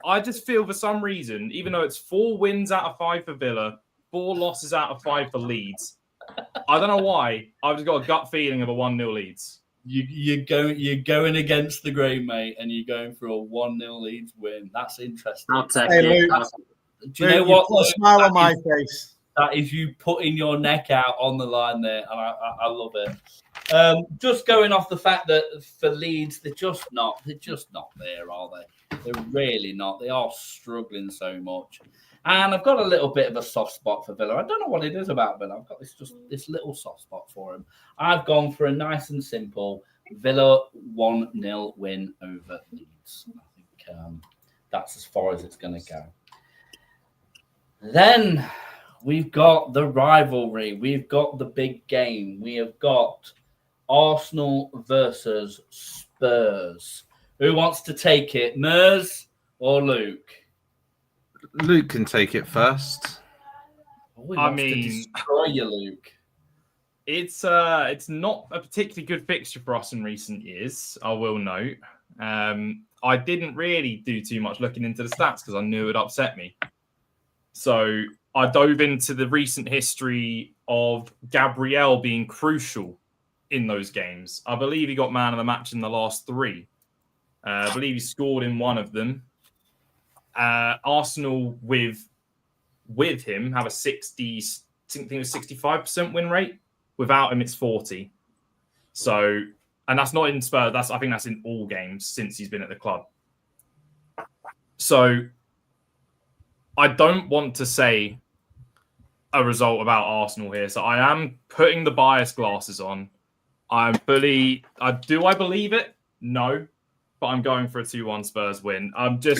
I just feel for some reason, even though it's 4 wins out of 5 for Villa, 4 losses out of 5 for Leeds, I don't know why, I've just got a gut feeling of a 1-0 Leeds. You're going against the grain, mate, and you're going for a 1-0 Leeds win. That's interesting. I'll take Hey, it. Luke. Do you know what? Put a smile on my face. That is you putting your neck out on the line there, and I love it. Just going off the fact that for Leeds, they're just not there, are they? They're really not. They are struggling so much. And I've got a little bit of a soft spot for Villa. I don't know what it is about Villa. I've got this little soft spot for him. I've gone for a nice and simple Villa 1-0 win over Leeds. I think that's as far as it's going to go. Then we've got the rivalry. We've got the big game. We have got Arsenal versus Spurs. Who wants to take it, Mers or Luke? Luke can take it first. Oh, he wants to destroy you, Luke. It's not a particularly good fixture for us in recent years, I will note. I didn't really do too much looking into the stats because I knew it would upset me. So I dove into the recent history of Gabriel being crucial in those games. I believe he got man of the match in the last 3. I believe he scored in one of them. Arsenal with him have a 65% win rate. Without him, it's 40. So, and that's not in Spurs. I think that's in all games since he's been at the club. So, I don't want to say a result about Arsenal here. So, I am putting the bias glasses on. I believe it? No, but I'm going for a 2-1 Spurs win. I'm being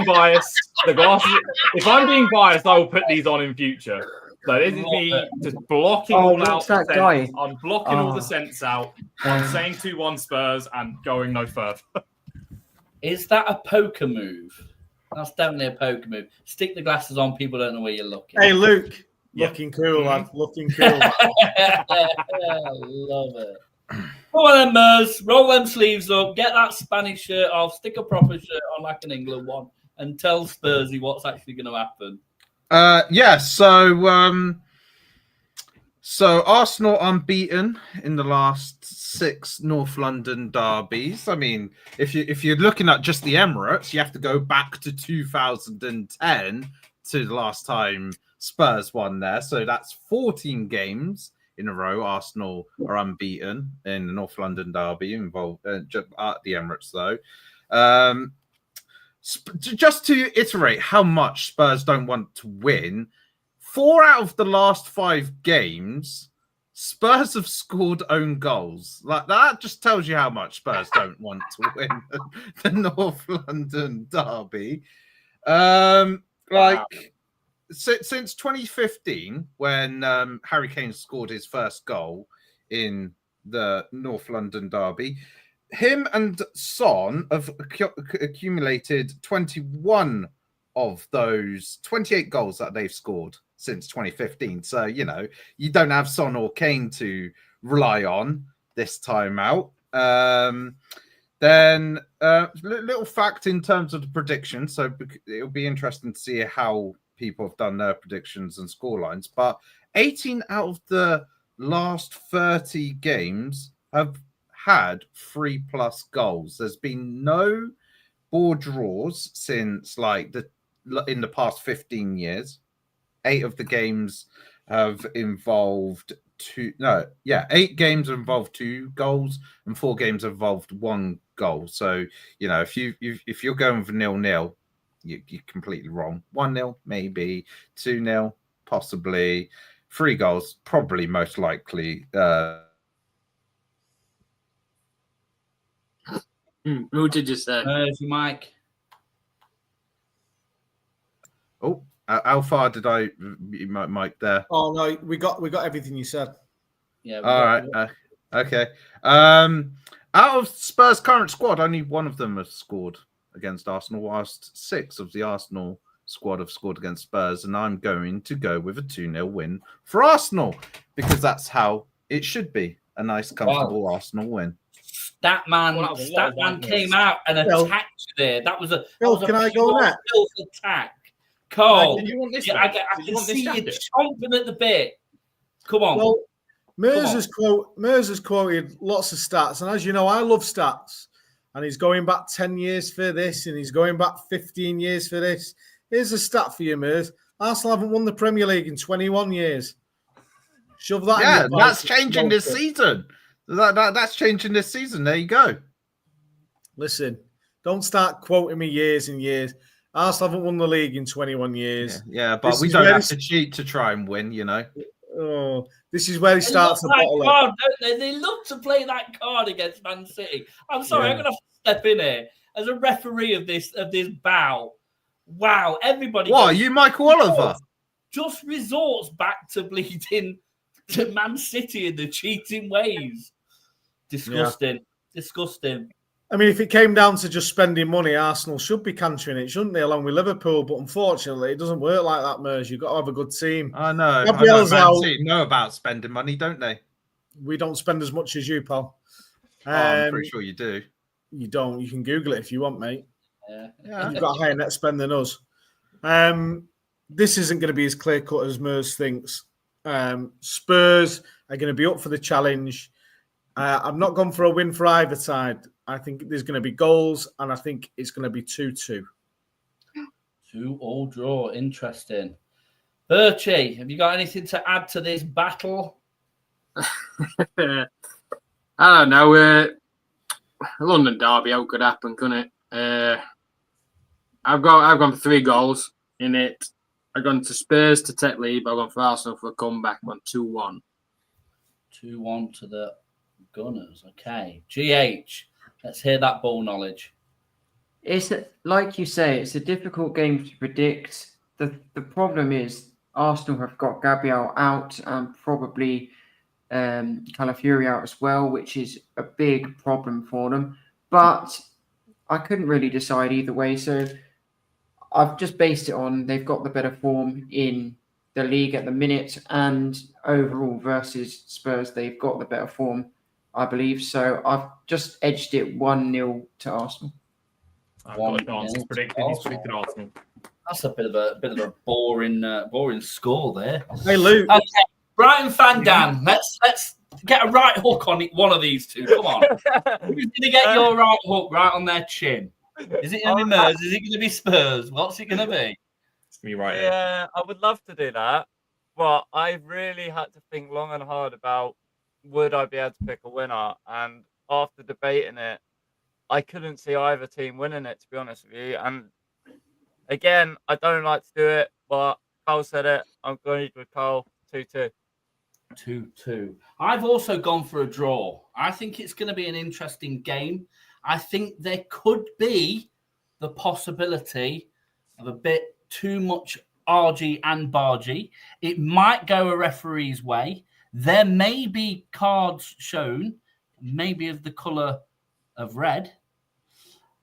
biased. If I'm being biased, I will put these on in future. So this is me just blocking all out. That guy? I'm blocking all the sense out. I'm saying 2-1 Spurs and going no further. Is that a poker move? That's definitely a poker move. Stick the glasses on. People don't know where you're looking. Hey, Luke. Looking cool, lad. Looking cool. I love it. Come on then, Mers. Roll them sleeves up. Get that Spanish shirt off. Stick a proper shirt on like an England one. And tell Spursy what's actually going to happen. So Arsenal unbeaten in the last 6 North London derbies. I mean, if you're looking at just the Emirates, you have to go back to 2010 to the last time Spurs won there. So that's 14 games in a row. Arsenal are unbeaten in the North London derby involved at the Emirates, though. Just to iterate how much Spurs don't want to win, 4 out of the last 5 games, Spurs have scored own goals. Like that just tells you how much Spurs don't want to win the North London derby. Since 2015, when Harry Kane scored his first goal in the North London derby, him and Son have accumulated 21 of those 28 goals that they've scored since 2015. So, you don't have Son or Kane to rely on this time out. Then, little fact in terms of the prediction. So it'll be interesting to see how people have done their predictions and scorelines. But 18 out of the last 30 games have had 3+ goals. There's been no ball draws since in the past 15 years. 8 of the games have involved 8 games have involved 2 goals and 4 games have involved 1 goal. So, if you're going for 0-0, you're completely wrong. 1-0, maybe 2-0, possibly 3 goals, probably most likely. Who did you say? There's your mic. Oh, how far did I mic there? Oh no, we got everything you said. Yeah. All right. Okay. Out of Spurs' current squad, only one of them has scored against Arsenal, whilst 6 of the Arsenal squad have scored against Spurs, and I'm going to go with a 2-0 win for Arsenal because that's how it should be. A nice, comfortable Arsenal win. Statman came out and attacked you there. That was a can I go next? Attack. Cole, Did you want this? I can see you chomping at the bit. Come on. Well, Mers has quoted lots of stats, and as you know, I love stats. And he's going back 10 years for this, and he's going back 15 years for this. Here's a stat for you, Mers. Arsenal haven't won the Premier League in 21 years. Shove that in. Yeah, that's changing this season. That's changing this season. There you go. Listen, don't start quoting me years and years. Arsenal haven't won the league in 21 years. Yeah, but we don't have to cheat to try and win, Oh, this is where he starts to bottle it. Don't they? They love to play that card against Man City. I'm sorry, I'm going to have to step in here as a referee of this bout. Wow, everybody. What, are you Michael Oliver? Just resorts back to bleeding to Man City in the cheating ways. Disgusting. Yeah. Disgusting. I mean, if it came down to just spending money, Arsenal should be cantering it, shouldn't they, along with Liverpool? But unfortunately, it doesn't work like that, Mers. You've got to have a good team. I know. Gabriel's Man out. City know about spending money, don't they? We don't spend as much as you, pal. I'm pretty sure you do. You don't. You can Google it if you want, mate. Yeah. You've got a higher net spend than us. This isn't going to be as clear cut as Mers thinks. Spurs are going to be up for the challenge. I've not gone for a win for either side. I think there's going to be goals, and I think it's going to be 2-2. 2-2 draw. Interesting. Birchie, have you got anything to add to this battle? I don't know. London derby, how could happen, couldn't it? I've gone for 3 goals in it. I've gone to Spurs to take lead, but I've gone for Arsenal for a comeback. I've gone 2-1. 2-1 to the Gunners. Okay. GH, let's hear that ball knowledge. It's like you say, it's a difficult game to predict. The problem is Arsenal have got Gabriel out and probably Calafiori out as well, which is a big problem for them. But I couldn't really decide either way, so I've just based it on they've got the better form in the league at the minute, and overall versus Spurs, they've got the better form, I believe. So I've just edged it 1-0 to Arsenal. I've got a chance. He's predicted Arsenal. That's a bit of a boring score there. Hey, Luke. Okay, Brighton fan Dan, let's get a right hook on one of these two. Come on, who's gonna get your right hook right on their chin? Is it gonna be Mers? Is it gonna be Spurs? What's it gonna be? It's gonna be right here. Yeah, I would love to do that, but I really had to think long and hard about would I be able to pick a winner, and after debating it, I couldn't see either team winning it, to be honest with you. And again, I don't like to do it, but Carl said it. I'm going with Carl. 2-2. 2-2. I've also gone for a draw. I think it's going to be an interesting game. I think there could be the possibility of a bit too much argy and bargy. It might go a referee's way. There may be cards shown, maybe of the colour of red.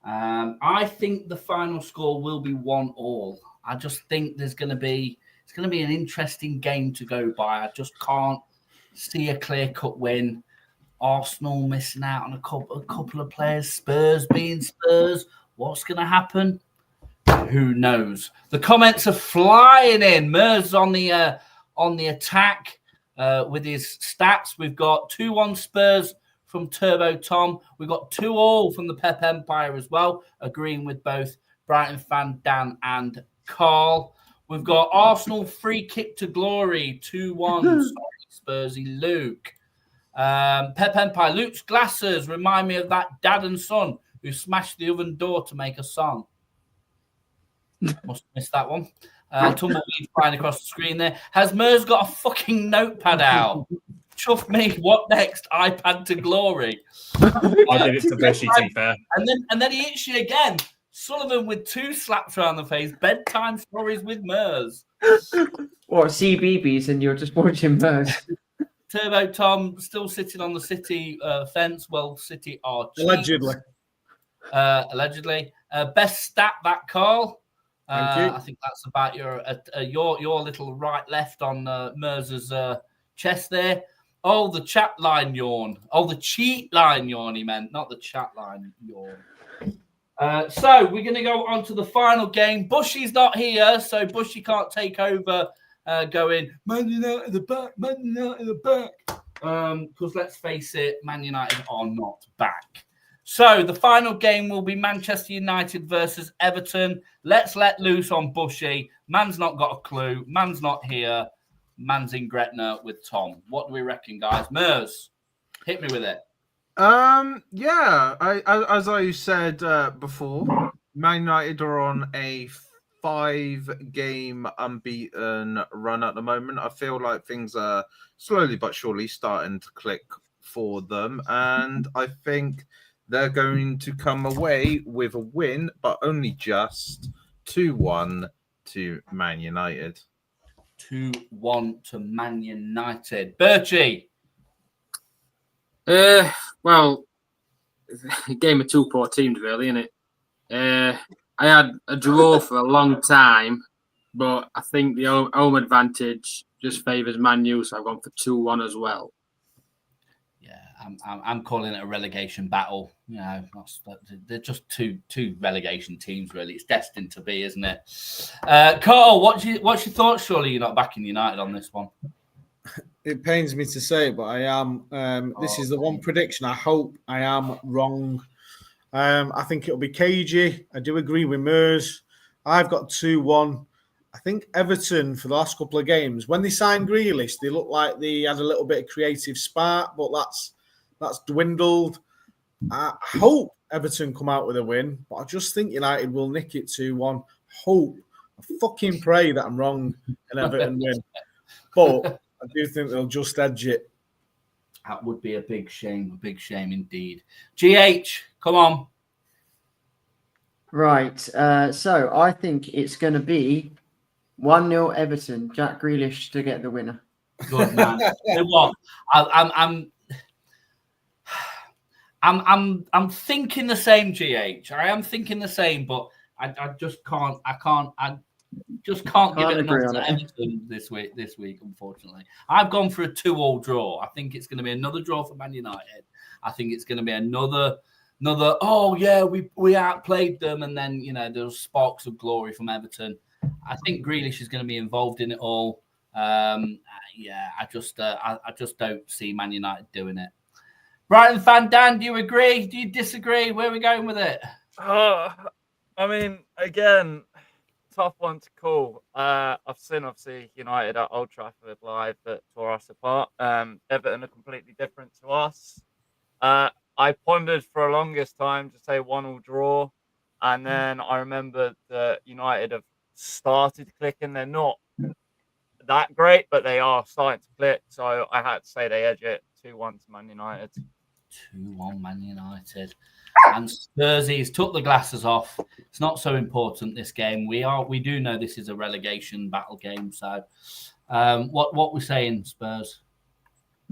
I think the final score will be 1-1. I just think it's going to be an interesting game to go by. I just can't see a clear-cut win. Arsenal missing out on a couple of players. Spurs being Spurs. What's going to happen? Who knows? The comments are flying in. Mers on the attack with his stats. We've got 2-1 Spurs from Turbo Tom. We've got 2-2 from the Pep Empire as well, agreeing with both Brighton fan Dan and Carl. We've got Arsenal free kick to glory, 2-1. Sorry, Spursy Luke. Pep Empire, Luke's glasses remind me of that dad and son who smashed the oven door to make a song. Must have missed that one. Tumbleweed flying across the screen there. Has Mers got a fucking notepad out? Chuff me. What next? iPad to glory. I did it to Bushy, to be fair. And then he hits you again. Sullivan with 2 slaps around the face. Bedtime stories with Mers. What, CBBS and you're just watching Mers? Turbo Tom still sitting on the City fence. Well, City are cheap. Allegedly. Best stat that, Carl. Thank you. I think that's about your little right left on Mers's chest there. Oh, the chat line yawn. Oh, the cheat line yawn, he meant, not the chat line yawn. So we're going to go on to the final game. Bushy's not here, so Bushy can't take over going, Man United at the back, Man United at the back. Because let's face it, Man United are not back. So the final game will be Manchester United versus Everton. Let's let loose on Bushy. Man's not got a clue. Man's not here. Man's in Gretna with Tom. What do we reckon, guys? Mers, hit me with it. Yeah. As I said before, Man United are on a 5-game unbeaten run at the moment. I feel like things are slowly but surely starting to click for them, and I think they're going to come away with a win, but only just 2-1 to Man United. 2-1 to Man United. Birchie. Well, a game of two poor teams, really, isn't it? I had a draw for a long time, but I think the home advantage just favours Man U, so I've gone for 2-1 as well. Yeah, I'm calling it a relegation battle. You know, they're just two relegation teams, really. It's destined to be, isn't it? Carl, what's your thoughts? Surely you're not backing United on this one. It pains me to say, but I am. This is the one prediction. I hope I am wrong. I think it'll be cagey. I do agree with Mers. I've got 2-1. I think Everton, for the last couple of games, when they signed Grealish, they looked like they had a little bit of creative spark, but that's dwindled. I hope Everton come out with a win, but I just think United will nick it 2-1. Hope. I fucking pray that I'm wrong and Everton win. But I do think they'll just edge it. That would be a big shame indeed. GH, come on. Right. So I think it's going to be 1-0 Everton. Jack Grealish to get the winner. Good man. You know what? I'm thinking the same, GH. I am thinking the same, but I just can't. I just can't give it enough to Everton this week, unfortunately. I've gone for a 2-2 draw. I think it's going to be another draw for Man United. I think it's going to be another. Oh yeah, we outplayed them, and then there's sparks of glory from Everton. I think Grealish is going to be involved in it all. I just don't see Man United doing it. Brighton fan Dan, do you agree? Do you disagree? Where are we going with it? I mean, again, tough one to call. I've seen obviously United at Old Trafford live that tore us apart. Everton are completely different to us. I pondered for a longest time to say 1-1 draw, and then I remember that United have started clicking. They're not that great, but they are starting to click. So I had to say they edge it 2-1 to Man United. 2-1 Man United. And Spursies took the glasses off. It's not so important this game. We do know this is a relegation battle game. So what we're saying, Spurs?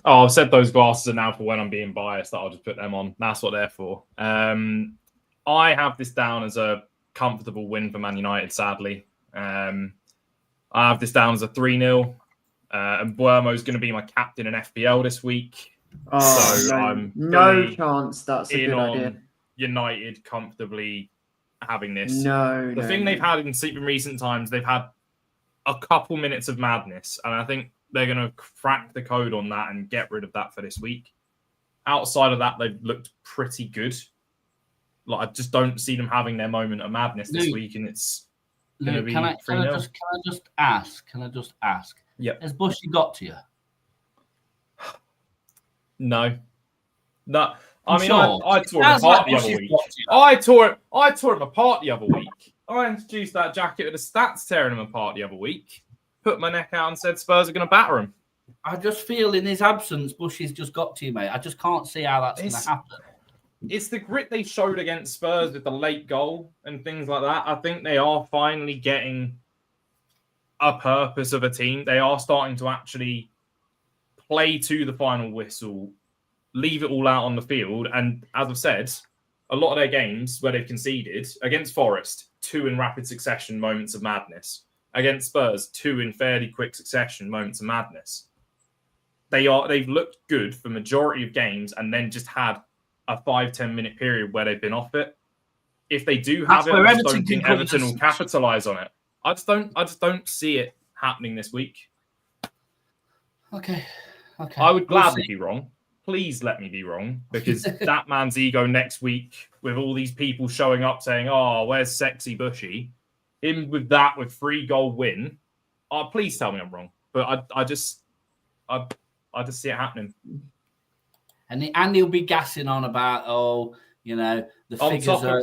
Oh, I've said those glasses are now for when I'm being biased, that I'll just put them on. That's what they're for. I have this down as a comfortable win for Man United, sadly. I have this down as a 3-0. And Buermo's going to be my captain in FPL this week. So I'm no chance that's a good idea. United comfortably having this. The thing they've had in recent times, they've had a couple minutes of madness, and I think they're going to crack the code on that and get rid of that for this week. Outside of that, they've looked pretty good. Like, I just don't see them having their moment of madness this week, and it's going to be 3-0. Can I just ask? Yeah. Has Bushy got to you? No. I mean, sure. I tore him apart the other week. I tore him apart the other week. I introduced that jacket with the stats tearing him apart the other week. Put my neck out and said Spurs are going to batter him. I just feel in his absence, Bushy's just got to you, mate. I just can't see how that's going to happen. It's the grit they showed against Spurs with the late goal and things like that. I think they are finally getting a purpose of a team. They are starting to actually play to the final whistle, leave it all out on the field. And as I've said, a lot of their games where they've conceded, against Forest, 2 in rapid succession moments of madness. Against Spurs, 2 in fairly quick succession moments of madness. They've looked good for majority of games and then just had a 5-10 minute period where they've been off it. If they do have it, I just don't think Everton will capitalise on it. I just don't see it happening this week. Okay. I would gladly be wrong. Please let me be wrong, because that man's ego next week with all these people showing up saying, "Oh, where's sexy Bushy?" Him with 3-goal win. Oh, please tell me I'm wrong, but I just see it happening. And he'll be gassing on about the figures are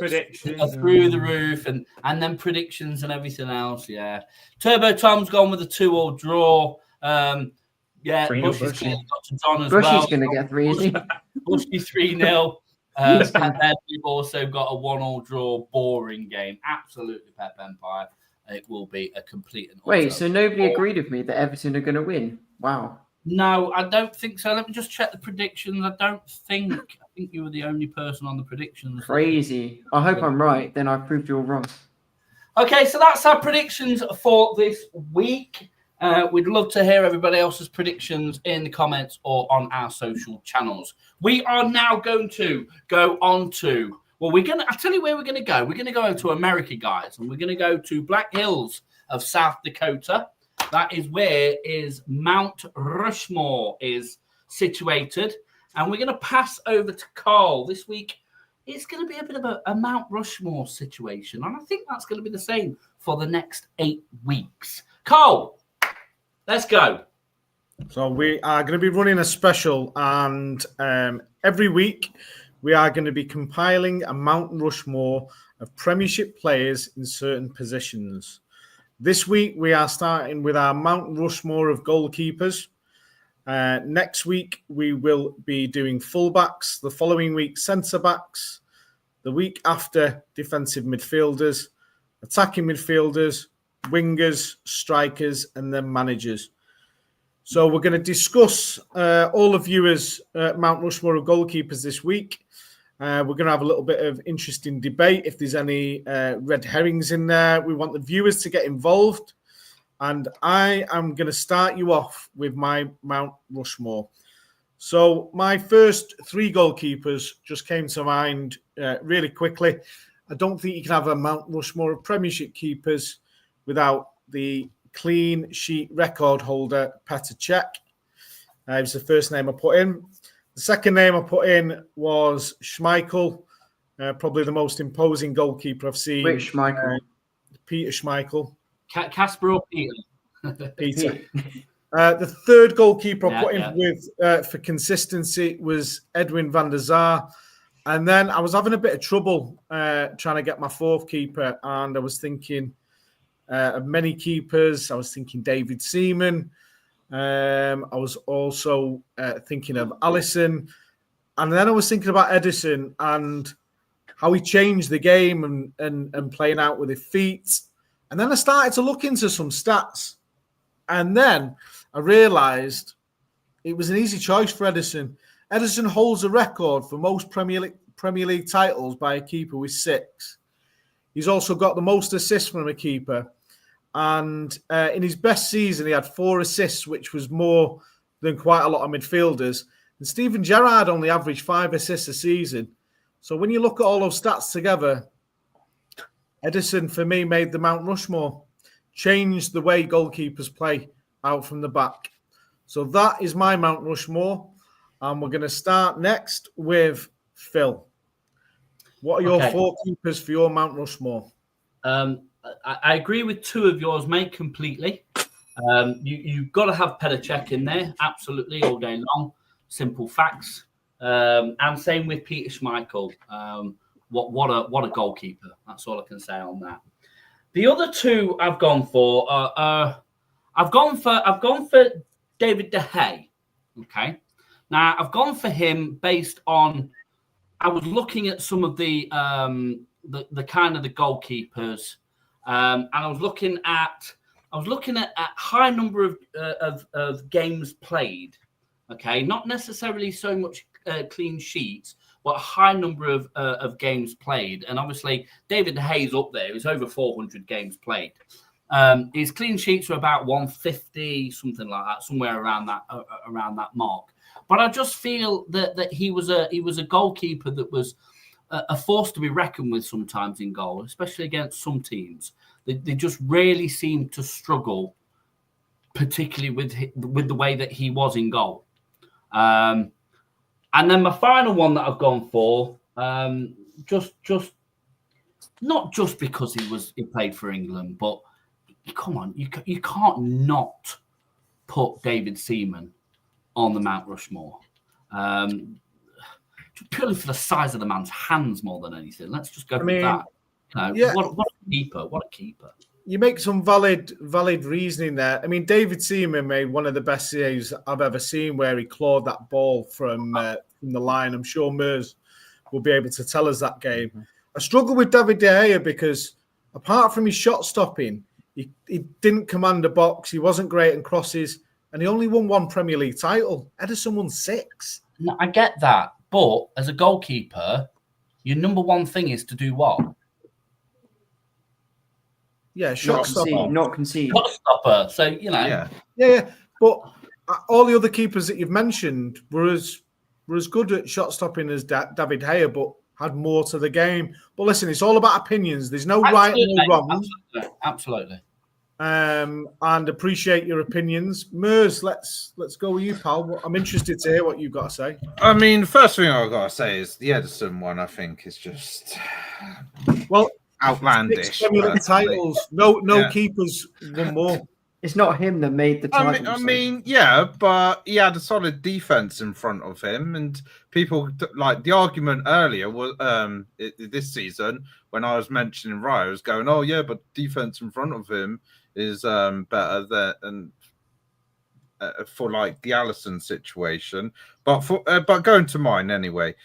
through the roof, and then predictions and everything else. Yeah, Turbo Tom's gone with a 2-2 draw. Bushy's got to John as well. Bushy's going to get 3, is he? Bushy 3-0. And then we've also got a 1-1 draw, boring game. Absolutely Pep Empire. It will be a complete and Wait, so nobody agreed with me that Everton are going to win? Wow. No, I don't think so. Let me just check the predictions. I think you were the only person on the predictions. Crazy. I hope I'm right. Then I proved you're wrong. Okay, so that's our predictions for this week. We'd love to hear everybody else's predictions in the comments or on our social channels. We are now going to go on to, I'll tell you where we're going to go. We're going to go to America, guys, and we're going to go to Black Hills of South Dakota. That is where Mount Rushmore is situated. And we're going to pass over to Carl this week. It's going to be a bit of a Mount Rushmore situation. And I think that's going to be the same for the next 8 weeks. Carl, let's go. So we are going to be running a special. And every week we are going to be compiling a Mount Rushmore of Premiership players in certain positions. This week, we are starting with our Mount Rushmore of goalkeepers. Next week, we will be doing fullbacks. The following week, centre-backs. The week after, defensive midfielders, attacking midfielders, wingers, strikers, and then managers. So we're going to discuss all the viewers' Mount Rushmore of goalkeepers this week. We're going to have a little bit of interesting debate. If there's any red herrings in there, we want the viewers to get involved. And I am going to start you off with my Mount Rushmore. So my first 3 goalkeepers just came to mind really quickly. I don't think you can have a Mount Rushmore of Premiership keepers without the clean sheet record holder, Petr Cech. It was the first name I put in. The second name I put in was Schmeichel, probably the most imposing goalkeeper I've seen. Which Schmeichel? Peter Schmeichel. Casper or Peter? Peter. The third goalkeeper I put in with for consistency was Edwin van der Sar. And then I was having a bit of trouble trying to get my fourth keeper, and I was thinking of many keepers. I was thinking David Seaman. I was also thinking of Alisson, and then I was thinking about Edison and how he changed the game and playing out with his feet. And then I started to look into some stats, and then I realised it was an easy choice for Edison. Edison holds a record for most Premier League titles by a keeper with 6. He's also got the most assists from a keeper. And in his best season, he had 4 assists, which was more than quite a lot of midfielders. And Steven Gerrard only averaged 5 assists a season. So when you look at all those stats together, Edison, for me, made the Mount Rushmore, changed the way goalkeepers play out from the back. So that is my Mount Rushmore. And we're going to start next with Phil. What are your 4 keepers for your Mount Rushmore? I agree with 2 of yours, mate, completely. You've got to have Petr Cech in there, absolutely, all day long. Simple facts. And same with Peter Schmeichel. What a goalkeeper. That's all I can say on that. The other 2 I've gone for I've gone for David De Gea. Okay. Now I've gone for him based on I was looking at some of the kind of the goalkeepers. And I was looking at high number of games played. Okay, not necessarily so much clean sheets, but a high number of games played. And obviously, David De Gea's up there. He's over 400 games played. His clean sheets were about 150, something like that, somewhere around that mark. But I just feel that he was a goalkeeper that was a force to be reckoned with sometimes in goal, especially against some teams. They just really seemed to struggle, particularly with the way that he was in goal. And then my final one that I've gone for, just not just because he played for England, but come on, you can't not put David Seaman on the Mount Rushmore. Purely for the size of the man's hands more than anything. Let's just go with that. What a keeper! What a keeper! You make some valid reasoning there. I mean, David Seaman made one of the best saves I've ever seen, where he clawed that ball from the line. I'm sure Mers will be able to tell us that game. Mm-hmm. I struggle with David De Gea because, apart from his shot stopping, he didn't command a box. He wasn't great in crosses, and he only won 1 Premier League title. Ederson won 6. No, I get that, but as a goalkeeper, your number one thing is to do what? Yeah, Not shot concede. stopper. Not concede. Shot stopper. So, you know. Yeah. Yeah, but all the other keepers that you've mentioned were as good at shot stopping as David Gea, but had more to the game. But listen, it's all about opinions. There's no right or wrong. Absolutely. And appreciate your opinions. Mers, let's go with you, pal. I'm interested to hear what you've got to say. I mean, the first thing I've got to say is the Ederson one, I think, is just outlandish. 6 Premier League titles. No keepers won more. It's not him that made the title. I mean, yeah, but he had a solid defense in front of him, and people like the argument earlier was this season when I was mentioning Raya, I was going, "Oh yeah, but defense in front of him is better than for like the Alisson situation." But going to mine anyway,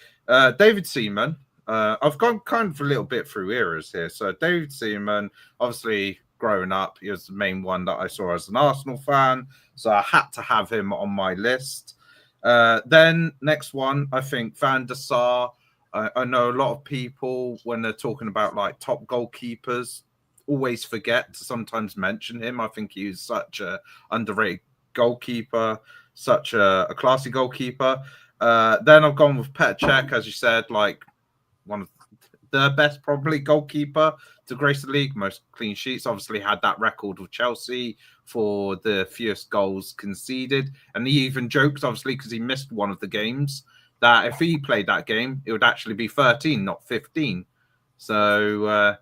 David Seaman. I've gone kind of a little bit through eras here. So David Seaman, obviously. Growing up, he was the main one that I saw as an Arsenal fan, so I had to have him on my list. Then next one, I think Van der Sar. I know a lot of people when they're talking about like top goalkeepers always forget to sometimes mention him. I think he's such a underrated goalkeeper, such a classy goalkeeper. Then I've gone with Petr Cech, as you said, like one of the best probably goalkeeper to grace the league, most clean sheets. Obviously had that record with Chelsea for the fewest goals conceded, and he even joked, obviously, because he missed one of the games, that if he played that game, it would actually be 13, not 15. So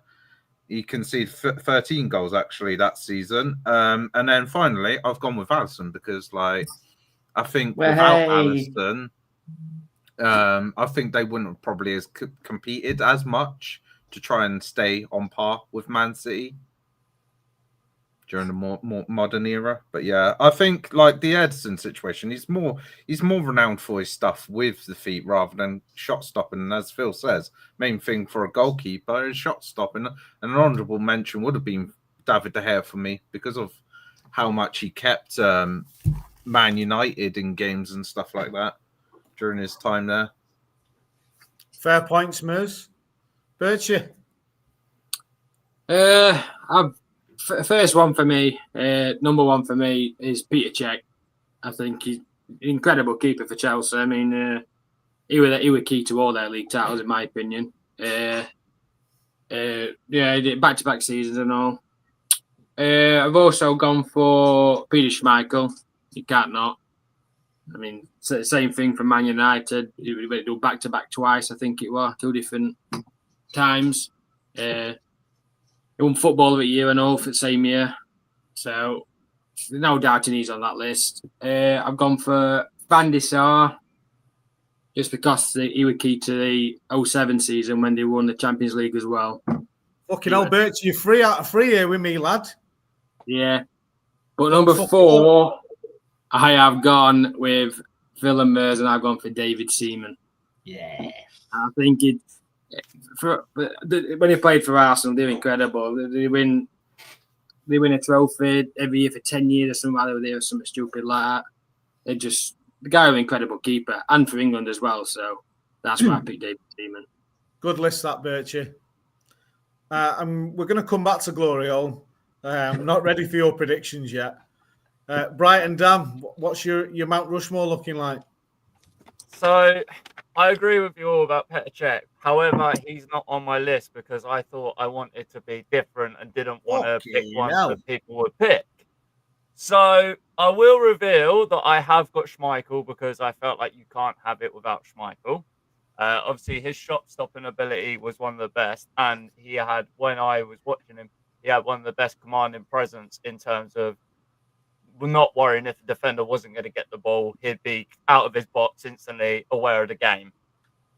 he conceded 13 goals actually that season. And then finally, I've gone with Alisson because, like, I think without Alisson, I think they wouldn't have probably as competed as much to try and stay on par with Man City during the more modern era. But yeah, I think like the Ederson situation, he's more renowned for his stuff with the feet rather than shot stopping. And as Phil says, main thing for a goalkeeper is shot stopping. And an honourable mention would have been David De Gea for me because of how much he kept Man United in games and stuff like that during his time there. Fair points, Mers. Birchie. First one for me, number one for me is Petr Cech. I think he's an incredible keeper for Chelsea. I mean, he was key to all their league titles, in my opinion. Yeah, back-to-back seasons and all. I've also gone for Peter Schmeichel. You can't not. I mean, same thing from Man United. He would do back-to-back twice, I think it was, 2 different times. He won Football of the Year and all for the same year. So, no doubting he's on that list. I've gone for Van der Sar, just because he was key to the 07 season when they won the Champions League as well. Fucking hell, Birch, you're 3 out of 3 here with me, lad. Yeah. But number 4, I have gone with Phil and Mers, and I've gone for David Seaman. Yeah. I think when he played for Arsenal, they're incredible. They win a trophy every year for 10 years or something like that, or something stupid like that. The guy was an incredible keeper, and for England as well. So that's why I picked David Seaman. Good list, that, Birchie. And we're going to come back to Glory Hole. I'm not ready for your predictions yet. Brighton, Dan, what's your Mount Rushmore looking like? So I agree with you all about Petr Cech. However, he's not on my list because I thought I wanted to be different and didn't want to pick one that people would pick. So I will reveal that I have got Schmeichel because I felt like you can't have it without Schmeichel. Obviously, his shot-stopping ability was one of the best, and he had, when I was watching him, he had one of the best commanding presence in terms of not worrying if the defender wasn't going to get the ball. He'd be out of his box instantly, aware of the game.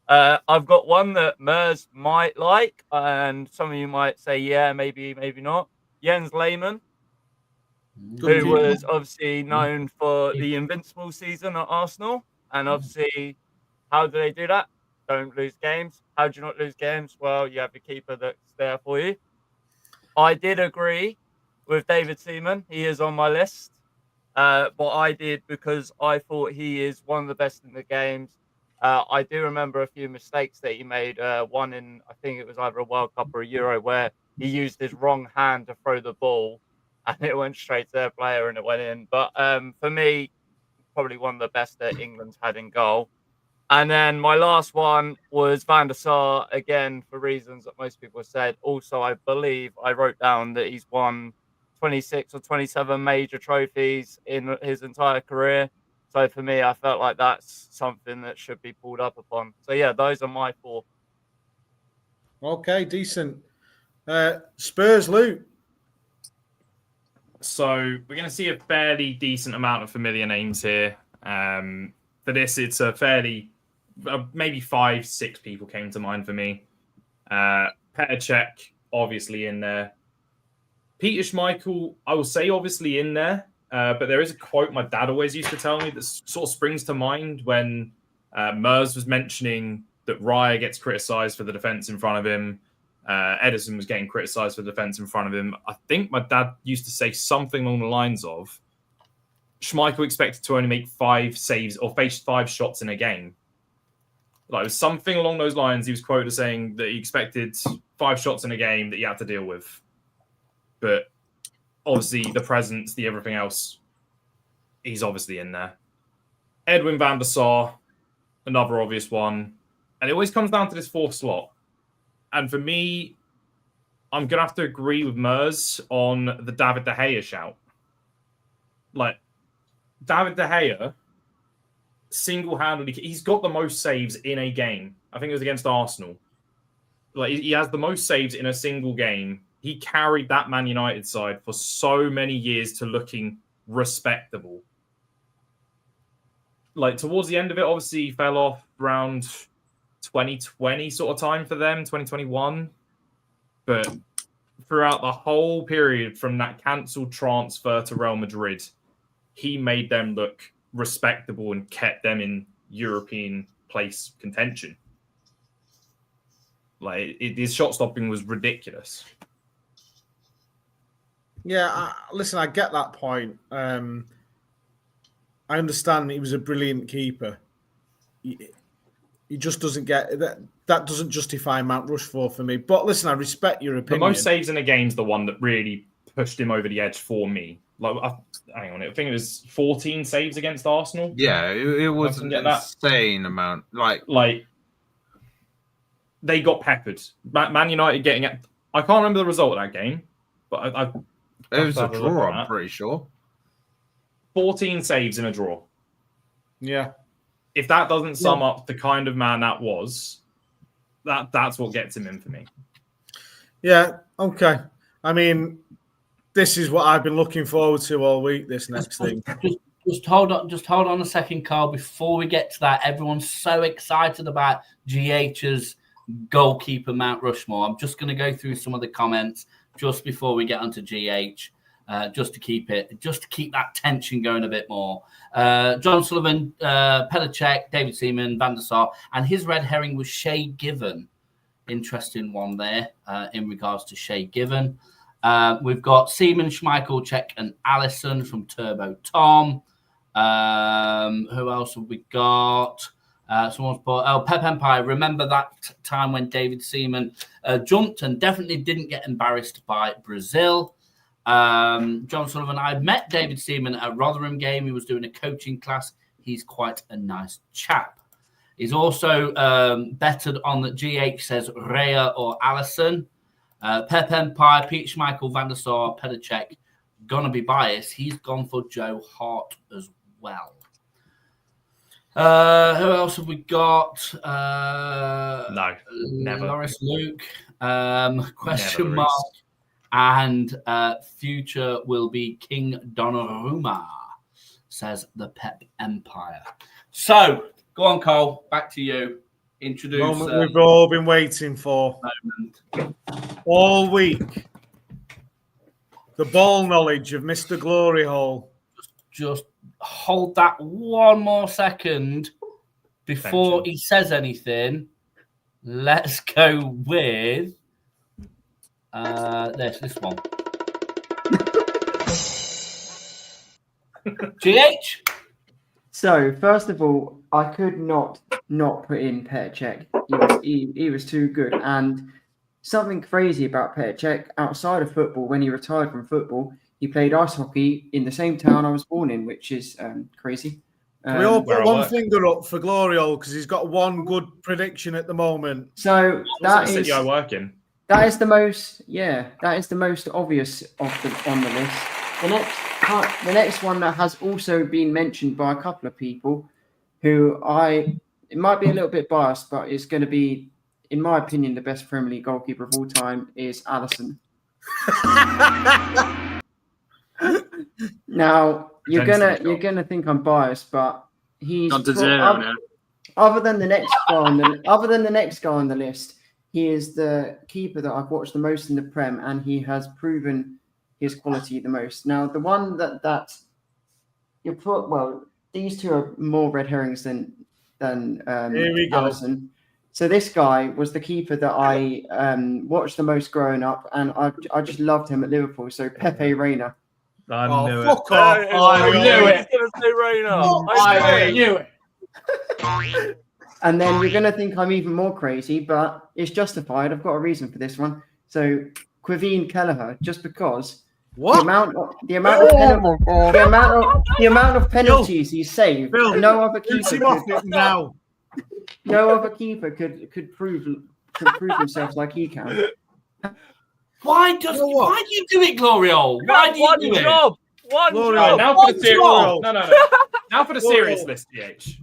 I've got one that Mers might like, and some of you might say, yeah, maybe not. Jens Lehmann, who was obviously known for the invincible season at Arsenal. And obviously, how do they do that? Don't lose games. How do you not lose games? Well, you have a keeper that's there for you. I did agree with David Seaman. He is on my list. but I did because I thought he is one of the best in the games. I do remember a few mistakes that he made. One in, I think it was either a World Cup or a Euro, where he used his wrong hand to throw the ball, and it went straight to their player and it went in. But for me, probably one of the best that England's had in goal. And then my last one was Van der Sar, again, for reasons that most people said. Also, I believe I wrote down that he's won 26 or 27 major trophies in his entire career. So for me, I felt like that's something that should be pulled up upon. So yeah, those are my 4. Okay, decent. Spurs, Luke. So we're going to see a fairly decent amount of familiar names here. For this, it's a fairly maybe 5-6 people came to mind for me. Petr Cech, obviously in there. Peter Schmeichel, I will say obviously in there, but there is a quote my dad always used to tell me that sort of springs to mind when Mers was mentioning that Raya gets criticised for the defence in front of him. Ederson was getting criticised for the defence in front of him. I think my dad used to say something along the lines of Schmeichel expected to only make 5 saves or face 5 shots in a game. Like, it was something along those lines. He was quoted as saying that he expected 5 shots in a game that he had to deal with. But obviously the presence, the everything else, he's obviously in there. Edwin van der Sar, another obvious one. And it always comes down to this 4th slot. And for me, I'm going to have to agree with Mers on the David De Gea shout. Like, David De Gea, single-handedly, he's got the most saves in a game. I think it was against Arsenal. Like, he has the most saves in a single game. He carried that Man United side for so many years to looking respectable. Like, towards the end of it, obviously, he fell off around 2020 sort of time for them, 2021. But throughout the whole period from that cancelled transfer to Real Madrid, he made them look respectable and kept them in European place contention. Like, his shot stopping was ridiculous. Yeah, listen, I get that point. I understand he was a brilliant keeper. He just doesn't get that. That doesn't justify Mount Rushmore for me. But listen, I respect your opinion. The most saves in a game's the one that really pushed him over the edge for me. Like, hang on, I think it was 14 saves against Arsenal. Yeah, it was an insane amount. Like they got peppered. Man United getting it. I can't remember the result of that game, but it was a draw. I'm pretty sure. 14 saves in a draw. Yeah. If that doesn't sum up the kind of man that was, that's what gets him in for me. Yeah. Okay. I mean, this is what I've been looking forward to all week. This next thing. Just hold on a second, Carl. Before we get to that, everyone's so excited about GH's goalkeeper Mount Rushmore. I'm just going to go through some of the comments just before we get onto GH. Just to keep that tension going a bit more. John Sullivan, Petr Cech, David Seaman, Van der Sar, and his red herring was Shay Given. Interesting one there in regards to Shay Given. We've got Seaman, Schmeichel, Cech, and Allison from Turbo Tom. Who else have we got? Someone's put, Pep Empire. Remember that time when David Seaman jumped and definitely didn't get embarrassed by Brazil. John Sullivan, I met David Seaman at Rotherham game. He was doing a coaching class. He's quite a nice chap. He's also bettered on that GH says Raya or Allison. Pep Empire, Pete Schmeichel, Van der Sar, Petr Cech. Gonna be biased. He's gone for Joe Hart as well. Who else have we got? No, never. Norris Luke. Question mark. And future will be King Donnarumma, says the Pep Empire. So, go on, Cole. Back to you. Introduce. Moment we've all been waiting for. All week. The ball knowledge of Mr. Glory Hole. Just hold that one more second before he says anything. Let's go with this one. GH? So, first of all, I could not put in Petr Cech. He was too good. And something crazy about Petr Cech, outside of football, when he retired from football, he played ice hockey in the same town I was born in, which is crazy. Can we all Where put I one work. finger up for Gloriole because he's got one good prediction at the moment. So That city I work in. that is the most obvious on the list. The next one that has also been mentioned by a couple of people, it might be a little bit biased, but it's going to be, in my opinion, the best Premier League goalkeeper of all time is Alisson. Now you're gonna think I'm biased, but he's Gone to zero now. other than the next guy on the list, he is the keeper that I've watched the most in the Prem, and he has proven his quality the most. Now, the one that you put, well, these two are more red herrings than Here we go. Alisson. So this guy was the keeper that I watched the most growing up, and I just loved him at Liverpool. So Pepe Reina. I knew it. Fuck off. I knew it. Going to say Reina. I knew it. And then you're going to think I'm even more crazy, but it's justified. I've got a reason for this one. So Quiveen Kelleher, just because What? the amount of penalties he saved, Bill, no other Shoot keeper him off it now. could prove himself like he can. Why do you do it, Gloriole? Why do you One do it? job. One Gloriole. job. Now for the serious. No. Now for the serious list, DH.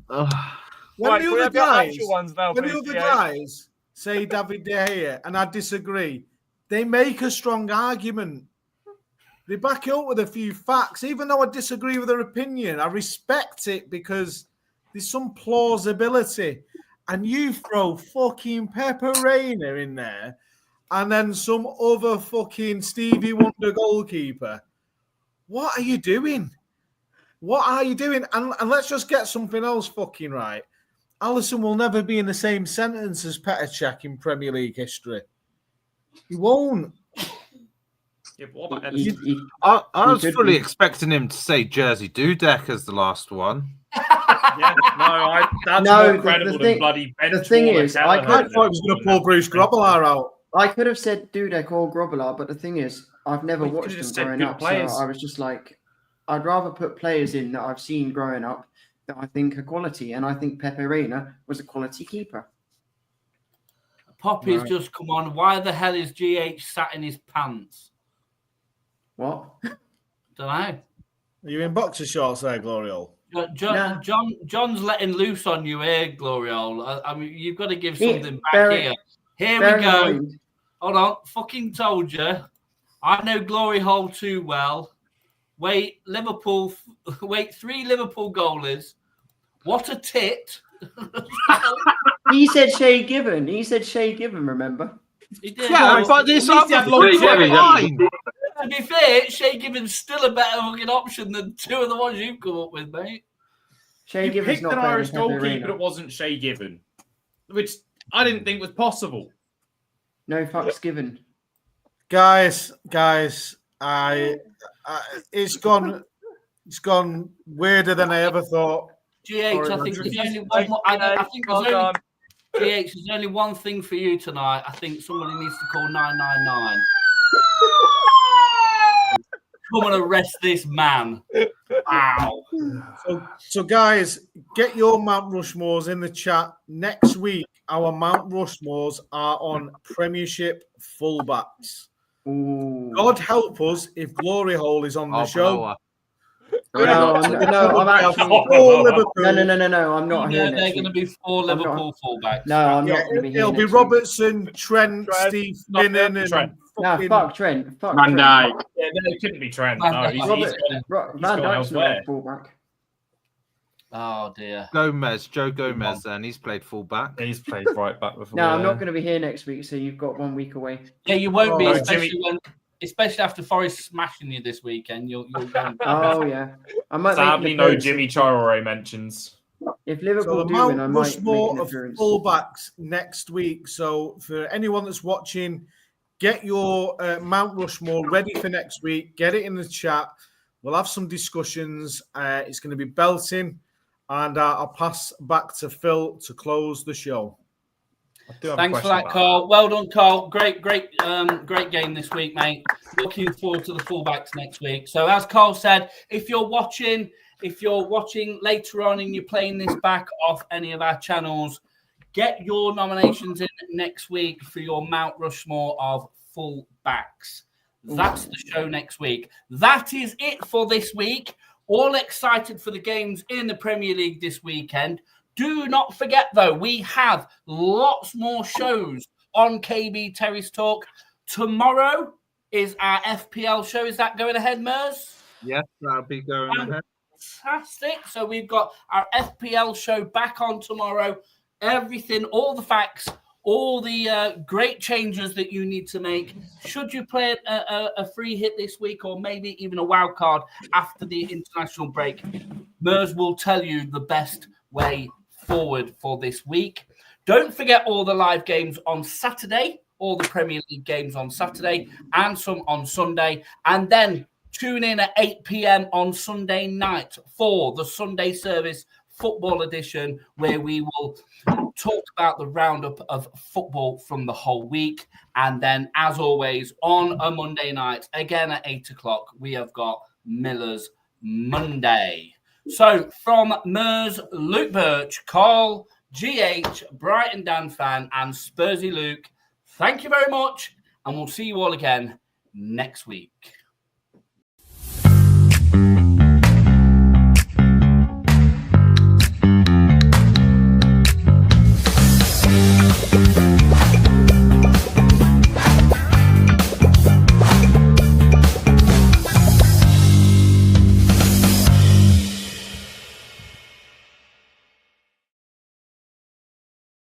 When Right, the can we other have your guys, actual ones now, when the please, other DH? guys say David De Gea, and I disagree, they make a strong argument. They back it up with a few facts. Even though I disagree with their opinion, I respect it because there's some plausibility. And you throw fucking Pepe Reina in there and then some other fucking Stevie Wonder goalkeeper. What are you doing? What are you doing? And let's just get something else fucking right. Alisson will never be in the same sentence as Petr Cech in Premier League history. He won't. Yeah, but what about I was fully expecting him to say Jersey Dudek as the last one. Yeah, no, that's No, more credible than bloody bench. the thing warmer is, Kelleher I I thought he was going to pull Bruce Grobbelaar out. I could have said Dudek or Grobbelaar, but the thing is, I've never Well, you watched could've them just said growing good up, players. so I was just like, I'd rather put players in that I've seen growing up that I think are quality, and I think Pepe Reina was a quality keeper. Poppy's Right. just come on. Why the hell is GH sat in his pants? What? Don't know. Are you in boxer shorts there, Gloriole? Nah. John's letting loose on you here, Gloriole. I mean, you've got to give He- something back bear- here. Here Bear we in go. mind- Hold on. Fucking told you. I know Glory Hole too well. Wait, 3 Liverpool goalies. What a tit. He said Shay Given. Remember? He did. Yeah, but this At least he had longevity. line. To be fair, Shay Given's still a better fucking option than two of the ones you've come up with, mate. Shay You Given's picked not an better Irish than Pepe goalkeeper Reina. that wasn't Shay Given, which I didn't think was possible. No fucks given. Guys, it's gone weirder than I ever thought. GH, I think there's only one more. I think there's only one thing for you tonight. I think somebody needs to call 999. Come and arrest this man. Wow. So guys, get your Mount Rushmores in the chat. Next week, our Mount Rushmores are on Premiership fullbacks. Ooh. God help us if Glory Hole is on the show. No, I'm actually. Four Liverpool. No, I'm not here They're next going to week. be 4 Liverpool fullbacks. No, I'm Yeah, not going to be here. it'll be next week. Robertson, Trent, Steve Finnan, and Trent. No, fucking- fuck Trent. Fuck Van Trent. Dijk. Yeah, no, it couldn't be Trent. Van No, Dijk. he's Van gone Dijk's not elsewhere. a fullback. Oh, dear. Joe Gomez, then he's played fullback. He's played right back before. No, I'm not going to be here next week, so you've got 1 week away. Yeah, you won't be, Oh, especially after Forest smashing you this weekend. You'll go. Oh yeah, I might. Sadly, make an no appearance. Jimmy Chirore mentions. If So Liverpool the do win, I Mount might make Rushmore an of appearance. fullbacks next week. So for anyone that's watching, get your Mount Rushmore ready for next week. Get it in the chat. We'll have some discussions. It's going to be belting. And I'll pass back to Phil to close the show. Thanks for that, Carl. Well done, Carl. Great game this week, mate. Looking forward to the fullbacks next week. So, as Carl said, if you're watching later on and you're playing this back off any of our channels, get your nominations in next week for your Mount Rushmore of fullbacks. That's the show next week. That is it for this week. All excited for the games in the Premier League this weekend. Do not forget, though, we have lots more shows on KB Terrace Talk. Tomorrow is our FPL show. Is that going ahead, Mers? Yes, that'll be going ahead. Fantastic. So we've got our FPL show back on tomorrow. Everything, all the facts, all the great changes that you need to make. Should you play a free hit this week or maybe even a wild card after the international break, Mers will tell you the best way forward for this week. Don't forget all the live games on Saturday, all the Premier League games on Saturday and some on Sunday. And then tune in at 8 p.m. on Sunday night for the Sunday Service Football Edition, where we will talk about the roundup of football from the whole week. And then, as always, on a Monday night, again at 8 o'clock, we have got Miller's Monday. So, from Mers, Luke Birch, Carl, GH, Brighton Dan Fan, and Spursy Luke, thank you very much, and we'll see you all again next week.